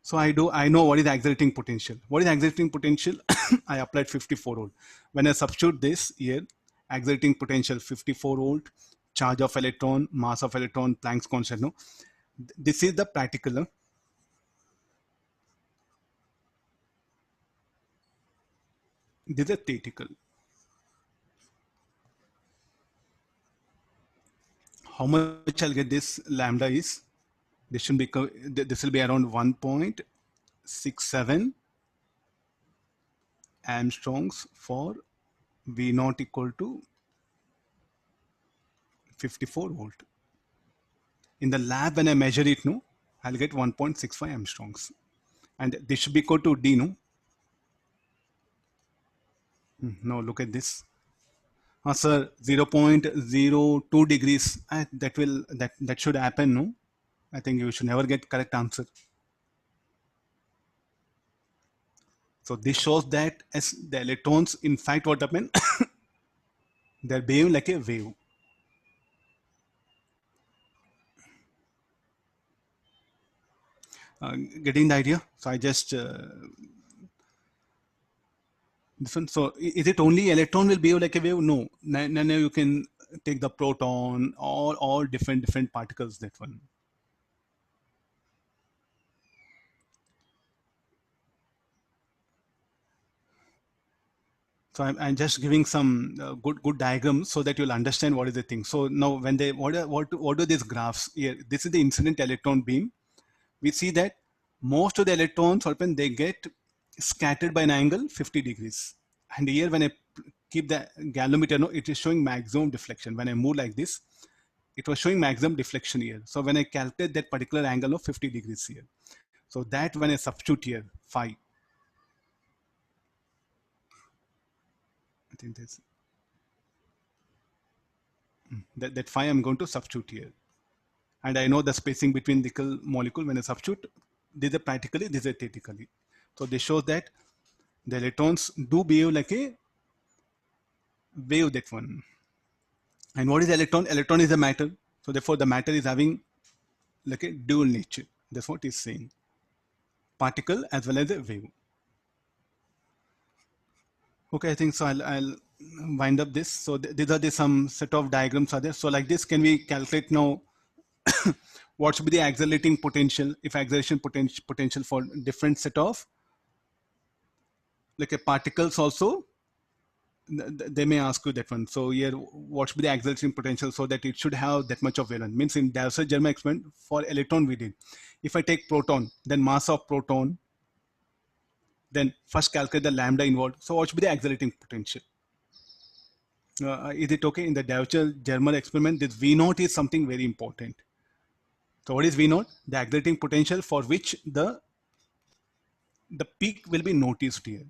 So I know what is accelerating potential. What is accelerating potential? I applied 54 volt. When I substitute this here, accelerating potential 54 volt, charge of electron, mass of electron, Planck's constant. No, this is the practical. This is a theoretical. How much I'll get this lambda is? This should be this will be around 1.67 Armstrongs for V naught equal to 54 volt. In the lab, when I measure it, no, I'll get 1.65 Armstrongs. And this should be equal to D, no? No, look at this. Sir, 0.02 degrees. That should happen, no? I think you should never get correct answer. So this shows that as the electrons, in fact, what happened, they're behaving like a wave. Getting the idea? So I just this one. So is it only electron will behave like a wave? No. Now you can take the proton, all different particles. That one. So I'm just giving some good diagrams so that you'll understand what is the thing. So now when they what do these graphs here? This is the incident electron beam. We see that most of the electrons open, they get scattered by an angle 50 degrees. And here when I keep the galvanometer, no, it is showing maximum deflection. When I move like this, it was showing maximum deflection here. So when I calculate that particular angle of 50 degrees here, so that when I substitute here phi, I think that's that phi I'm going to substitute here. And I know the spacing between nickel molecule when I substitute, this is practically, this is theoretically. So this shows that the electrons do behave like a wave, that one. And what is electron? Electron is a matter. So therefore the matter is having like a dual nature. That's what he's saying. Particle as well as a wave. Okay, I think so. I'll wind up this. So these are the some set of diagrams are there. So like this, can we calculate now what should be the accelerating potential, if acceleration potential for different set of like a particles also? They may ask you that one. So here, what should be the accelerating potential so that it should have that much of valence? Means in Davissons Germer experiment for electron we did. If I take proton, then mass of proton, then first calculate the lambda involved. So what should be the accelerating potential? Is it okay? In the Davissons Germer experiment, this V naught is something very important. So what is V naught? The accelerating potential for which the peak will be noticed here.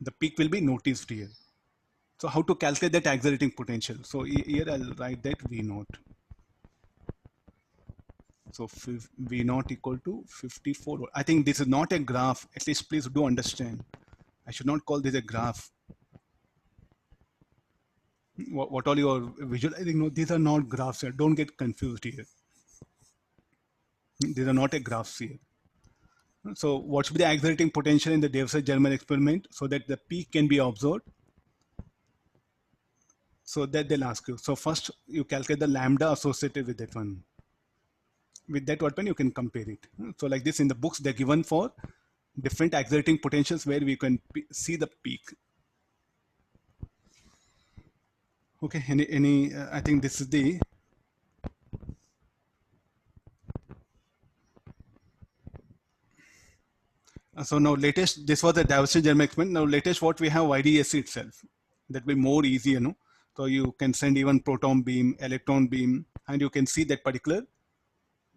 The peak will be noticed here. So how to calculate that accelerating potential? So here I'll write that V naught. So V naught equal to 54. I think this is not a graph. At least please do understand. I should not call this a graph. What all you are visualizing? No, these are not graphs here. Don't get confused here. These are not a graphs here. So what should be the accelerating potential in the Davissons Germer experiment so that the peak can be observed? So that they'll ask you. So first you calculate the lambda associated with that one. With that one you can compare it. So like this in the books they're given for different accelerating potentials where we can see the peak. Okay, I think this is the so now latest, this was the Davissons Germer experiment. Now latest what we have YDSC itself. That will be more easier, no? So you can send even proton beam, electron beam, and you can see that particular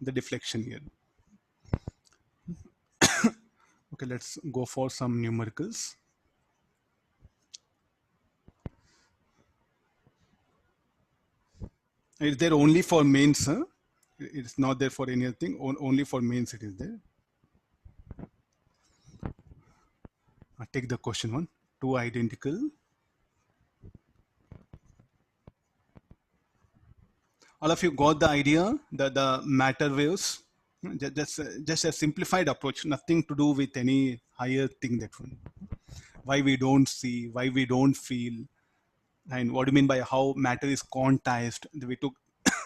the deflection here. Okay, let's go for some numericals. It's there only for mains, huh? It's not there for anything. Only for mains it is there. I'll take the question one. Two identical. All of you got the idea that the matter waves, just a simplified approach, nothing to do with any higher thing, that one. Why we don't see, why we don't feel, and what do you mean by how matter is quantized? We took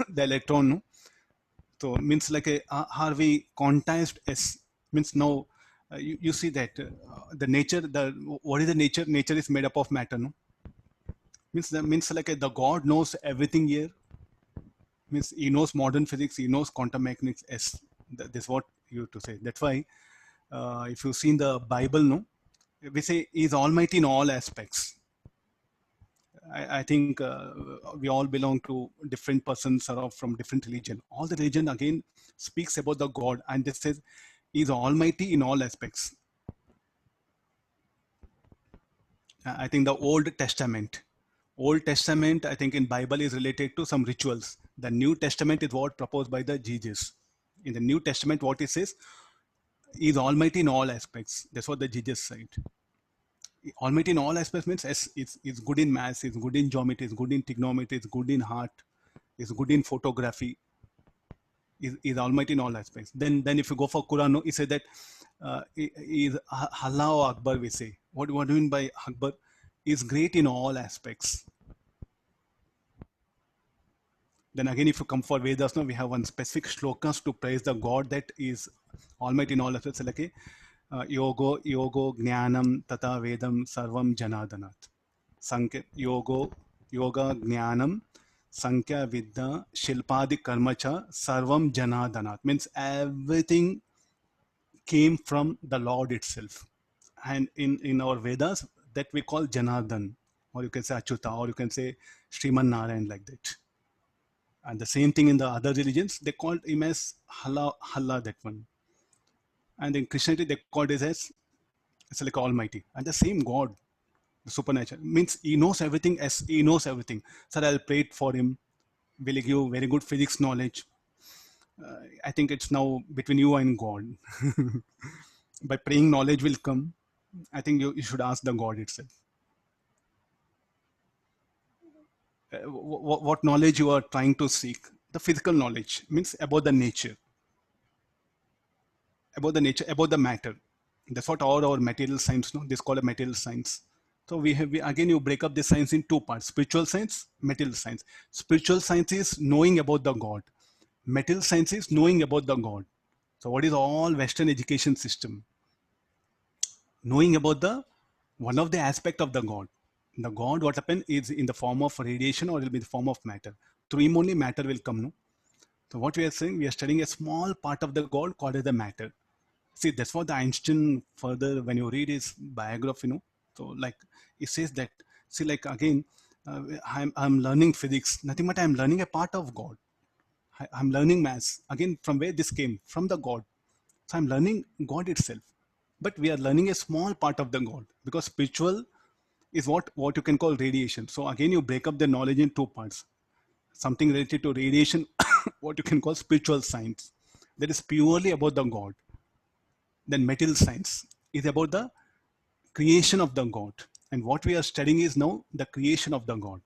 the electron, no? So means like a are we quantized S? Means now you see that the nature, what is the nature? Nature is made up of matter, no? Means like the God knows everything here. Means he knows modern physics, he knows quantum mechanics. Yes, that's what you have to say. That's why if you see in the Bible, no, we say he's almighty in all aspects. I think we all belong to different persons or from different religion. All the religion again speaks about the God, and this says he's almighty in all aspects. I think the Old Testament, I think in Bible is related to some rituals. The New Testament is what proposed by the Jesus. In the New Testament, what it says, is almighty in all aspects. That's what the Jesus said. Almighty in all aspects means is good in maths, is good in geometry, is good in trigonometry, is good in art, is good in photography, is almighty in all aspects. Then if you go for Quran, he said that is Allah or Akbar, we say. What do you mean by Akbar? Is great in all aspects. Then again, if you come for Vedas, now we have one specific shlokas to praise the God that is almighty in all aspects. Like yogo jnanam tata vedam sarvam janadanat. Sankhya yoga jnanam sankhya vidya shilpadi karmacha sarvam janadanat. Means everything came from the Lord itself. And in our Vedas, that we call Janardan, or you can say Achyuta, or you can say Sriman Narayan, like that. And the same thing in the other religions, they called him as Halla, that one. And in Christianity, they called it as it's like Almighty. And the same God, the supernatural, means He knows everything as He knows everything. Sir, I'll pray for Him. Will He give very good physics knowledge? I think it's now between you and God. By praying, knowledge will come. I think you should ask the God itself. What knowledge you are trying to seek? The physical knowledge means about the nature, about the matter. That's what all our material science know. This is called a material science. So again you break up the science in two parts: spiritual science, material science. Spiritual science is knowing about the God. Material science is knowing about the God. So what is all Western education system? Knowing about the one of the aspect of the God. The God, what happened is in the form of radiation or it will be the form of matter. Through him only matter will come. No? So what we are saying, we are studying a small part of the God called as the matter. See, that's what the Einstein further, when you read his biography, so like he says that, see, like again, I'm learning physics, nothing but I'm learning a part of God. I'm learning maths. Again, from where this came? From the God. So I'm learning God itself. But we are learning a small part of the God because spiritual is what you can call radiation. So again, you break up the knowledge in two parts. Something related to radiation, what you can call spiritual science. That is purely about the God. Then material science is about the creation of the God. And what we are studying is now the creation of the God.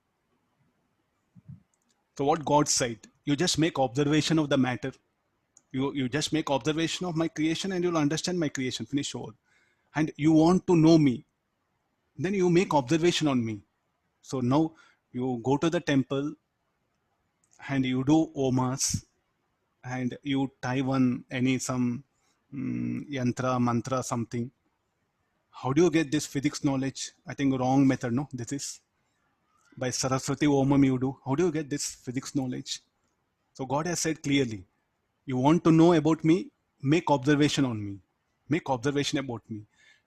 So what God said, you just make observation of the matter. You just make observation of my creation and you'll understand my creation. Finish all. And you want to know me. Then you make observation on me. So now you go to the temple and you do omas and you tie one some yantra, mantra, something. How do you get this physics knowledge? I think wrong method, no? This is by Saraswati Omam you do. How do you get this physics knowledge? So God has said clearly, you want to know about me, make observation on me. Make observation about me.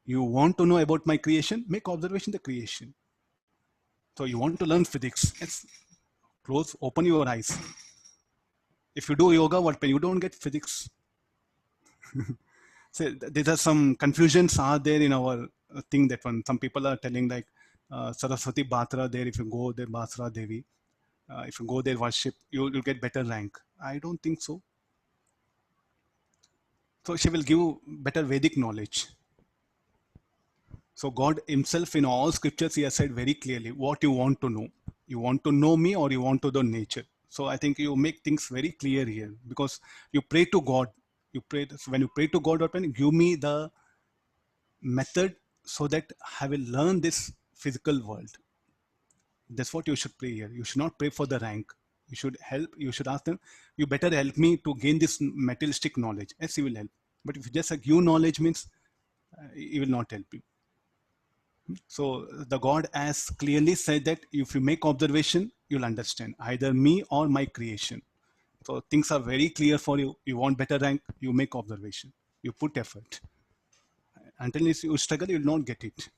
You want to know about my creation, make observation the creation. So you want to learn physics, it's open your eyes. If you do yoga, you don't get physics. So there are some confusions are there in our thing that one. Some people are telling like Saraswati Batra there, if you go there, Basra Devi, if you go there worship, you'll get better rank. I don't think so. So she will give better Vedic knowledge. So God himself in all scriptures, he has said very clearly what you want to know. You want to know me or you want to know nature. So I think you make things very clear here because you pray to God. When you pray to God, give me the method so that I will learn this physical world. That's what you should pray here. You should not pray for the rank. You should ask them, you better help me to gain this materialistic knowledge. Yes, he will help. But if you just give knowledge means he will not help you. So the God has clearly said that if you make observation, you'll understand either me or my creation. So things are very clear for you. You want better rank, you make observation. You put effort. Until you struggle, you will not get it.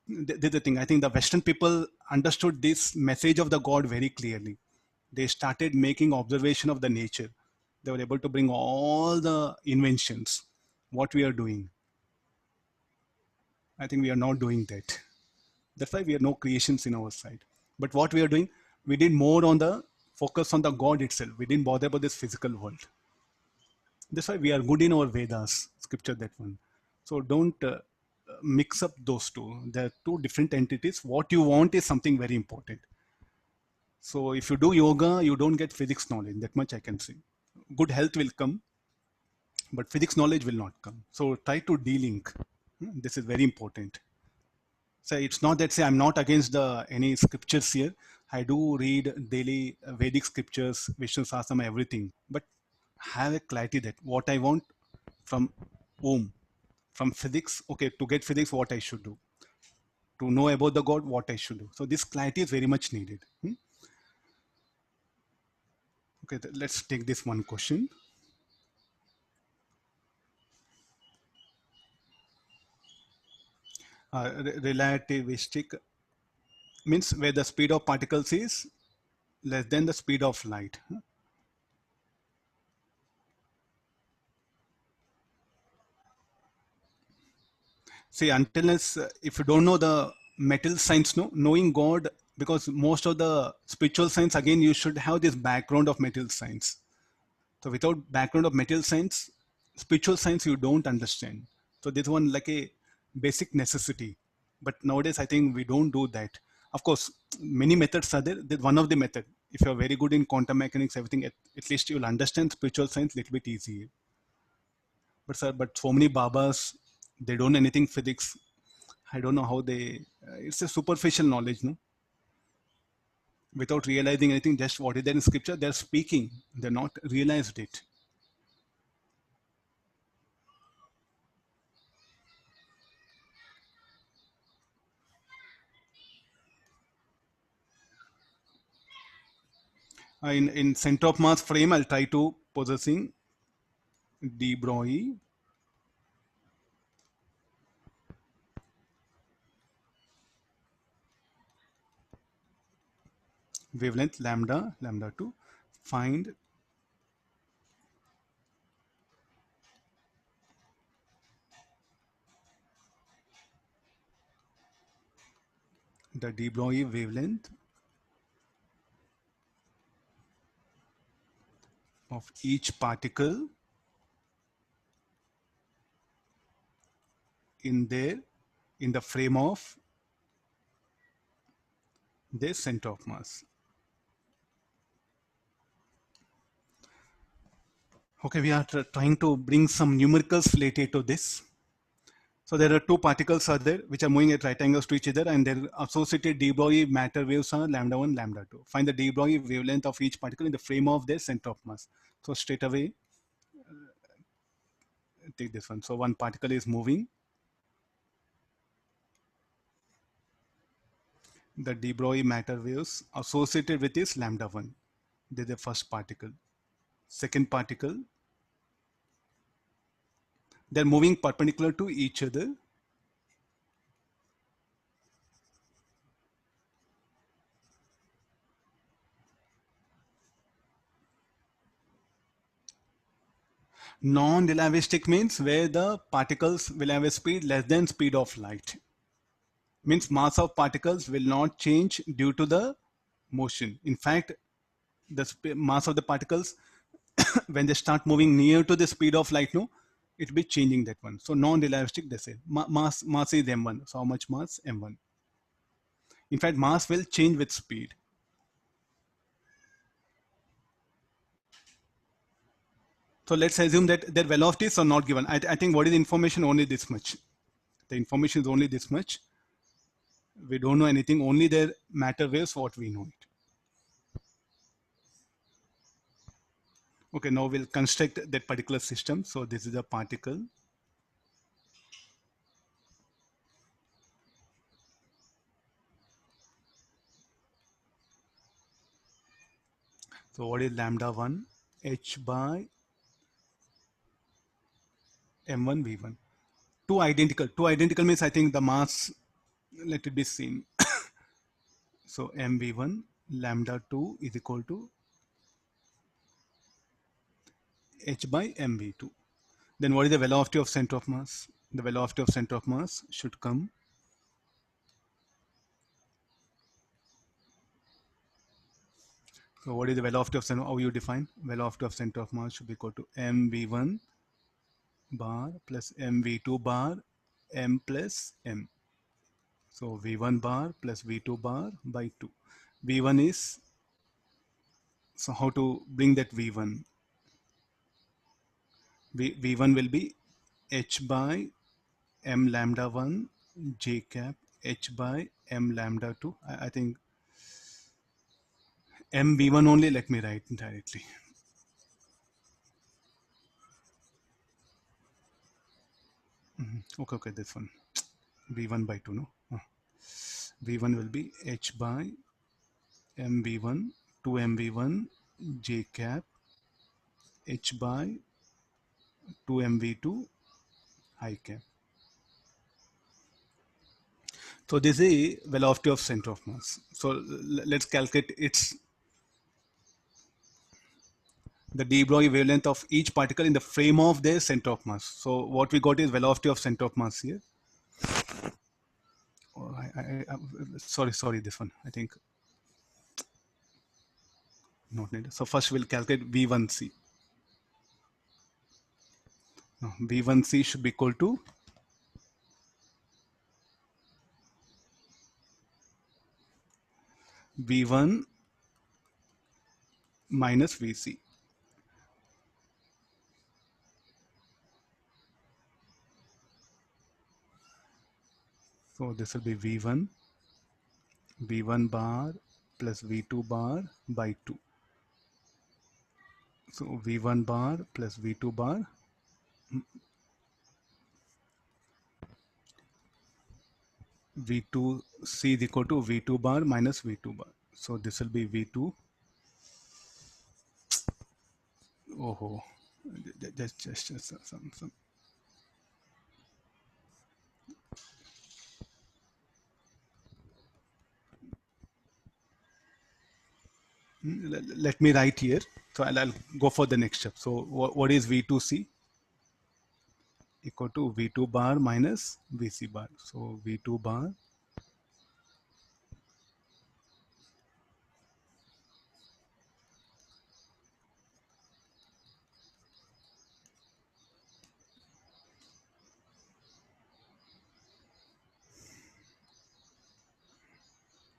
The thing, I think the Western people understood this message of the God very clearly. They started making observation of the nature. They were able to bring all the inventions, what we are doing. I think we are not doing that. That's why we have no creations in our side. But what we are doing, we did more on the focus on the God itself. We didn't bother about this physical world. That's why we are good in our Vedas, scripture, that one. So don't mix up those two. They're two different entities. What you want is something very important. So if you do yoga, you don't get physics knowledge. That much I can say. Good health will come, but physics knowledge will not come. So try to de-link. This is very important. So it's not that say I'm not against the any scriptures here. I do read daily Vedic scriptures, Vishnu Sahasrama, everything. But have a clarity that what I want from Om, from physics. Okay, to get physics, what I should do. To know about the God, what I should do. So this clarity is very much needed. Okay, let's take this one question. Relativistic means where the speed of particles is less than the speed of light. See, until if you don't know the metal science, no, knowing God, because most of the spiritual science, again, you should have this background of metal science. So without background of metal science, spiritual science, you don't understand. So this one like a basic necessity. But nowadays, I think we don't do that. Of course, many methods are there. There's one of the method. If you're very good in quantum mechanics, everything, at least you'll understand spiritual science a little bit easier. But sir, but so many Babas, they don't know anything physics. I don't know how they. It's a superficial knowledge, no. Without realizing anything, just what is there in scripture, they're speaking. They're not realized it. In center of mass frame, I'll try to possessing de Broglie wavelength lambda 2, find the de Broglie wavelength of each particle in the frame of their center of mass. Okay, we are trying to bring some numericals related to this. So there are two particles are there which are moving at right angles to each other, and their associated de Broglie matter waves are lambda 1, lambda 2. Find the de Broglie wavelength of each particle in the frame of their center of mass. So straight away, take this one. So one particle is moving. The de Broglie matter waves associated with is lambda 1. This is the first particle. Second particle, they're moving perpendicular to each other. Non-relativistic means where the particles will have a speed less than speed of light. Means mass of particles will not change due to the motion. In fact, the mass of the particles, when they start moving near to the speed of light, no, it will be changing that one. So non-relativistic, they say. Mass is m1. So how much mass? m1. In fact, mass will change with speed. So let's assume that their velocities are not given. I think what is information? Only this much. The information is only this much. We don't know anything, only their matter waves, what we know it. Okay, now we'll construct that particular system. So this is a particle. So what is lambda 1? H by m1 v1. Two identical means I think the mass, let it be seen. So mv1 lambda 2 is equal to h by mv2. Then what is the velocity of center of mass? The velocity of center of mass should come So what is the velocity of center? How you define velocity of center of mass should be equal to mv1 bar plus mv2 bar m plus m. So v1 bar plus v2 bar by 2. v1 is, so how to bring that v1? v1 will be h by m lambda 1 j cap h by m lambda 2. I think m v1 only, let me write directly. Okay, this one. v1 by 2, no? v1 will be h by mv1 2 mv1 j cap h by 2 mv2 I cap. So this is velocity of center of mass. So let's calculate its the de Broglie wavelength of each particle in the frame of their center of mass. So what we got is velocity of center of mass here. Oh, sorry, this one. I think not needed. So first we'll calculate V1C. No, V1C should be equal to V1 minus Vc. So this will be V1 bar plus V2 bar by 2. So V1 bar plus V2 bar V2C is equal to V2 bar minus V2 bar. So this will be V2. Oh, just some. Let me write here. So I'll go for the next step. So what is V2C? Equal to V2 bar minus Vc bar. So V2 bar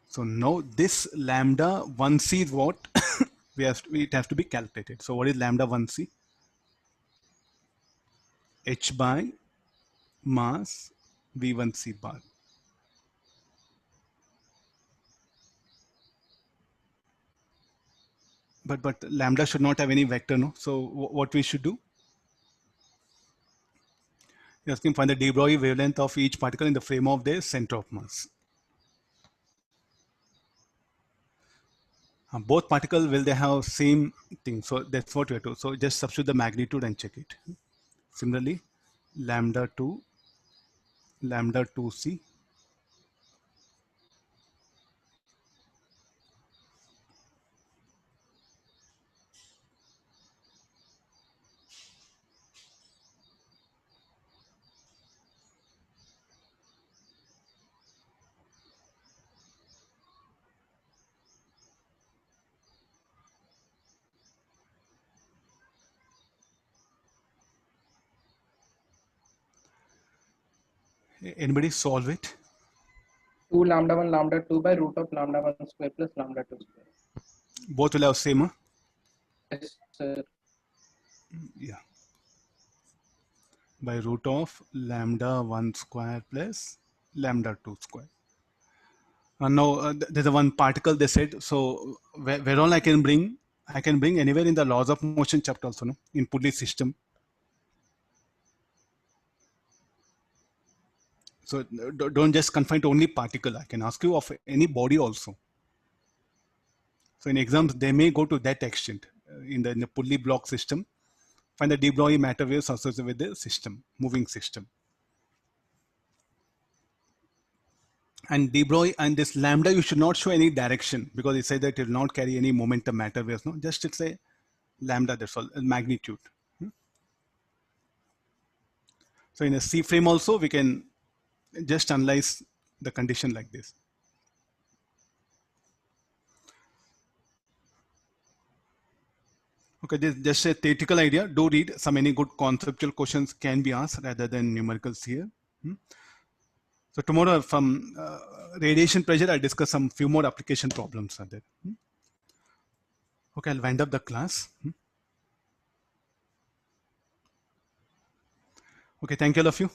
so now this lambda 1c is what it has to be calculated. So what is lambda 1c? H by mass V1c bar. But lambda should not have any vector, no? So what we should do? You're asking find the de Broglie wavelength of each particle in the frame of their center of mass. Both particles, will they have same thing? So that's what we have to. So just substitute the magnitude and check it. Similarly, lambda 2c Anybody solve it? 2 lambda 1 lambda 2 by root of lambda 1 square plus lambda 2 square. Both will have same, huh? Yes, sir. Yeah. By root of lambda 1 square plus lambda 2 square. Now there's a one particle they said. So where all I can bring anywhere in the laws of motion chapter also, no? In Pudley system. So don't just confine to only particle. I can ask you of any body also. So in exams, they may go to that extent in the Pudley block system. Find the de Broglie matter waves associated with the system, moving system. And de Broglie and this lambda, you should not show any direction because it says that it will not carry any momentum matter waves. No, just it's a lambda, that's all, magnitude. So in a C frame also, we can just analyze the condition like this. Okay, this is just a theoretical idea. Do read some any good conceptual questions can be asked rather than numericals here. So tomorrow from radiation pressure, I'll discuss some few more application problems are there. Okay, I'll wind up the class. Okay, thank you all of you.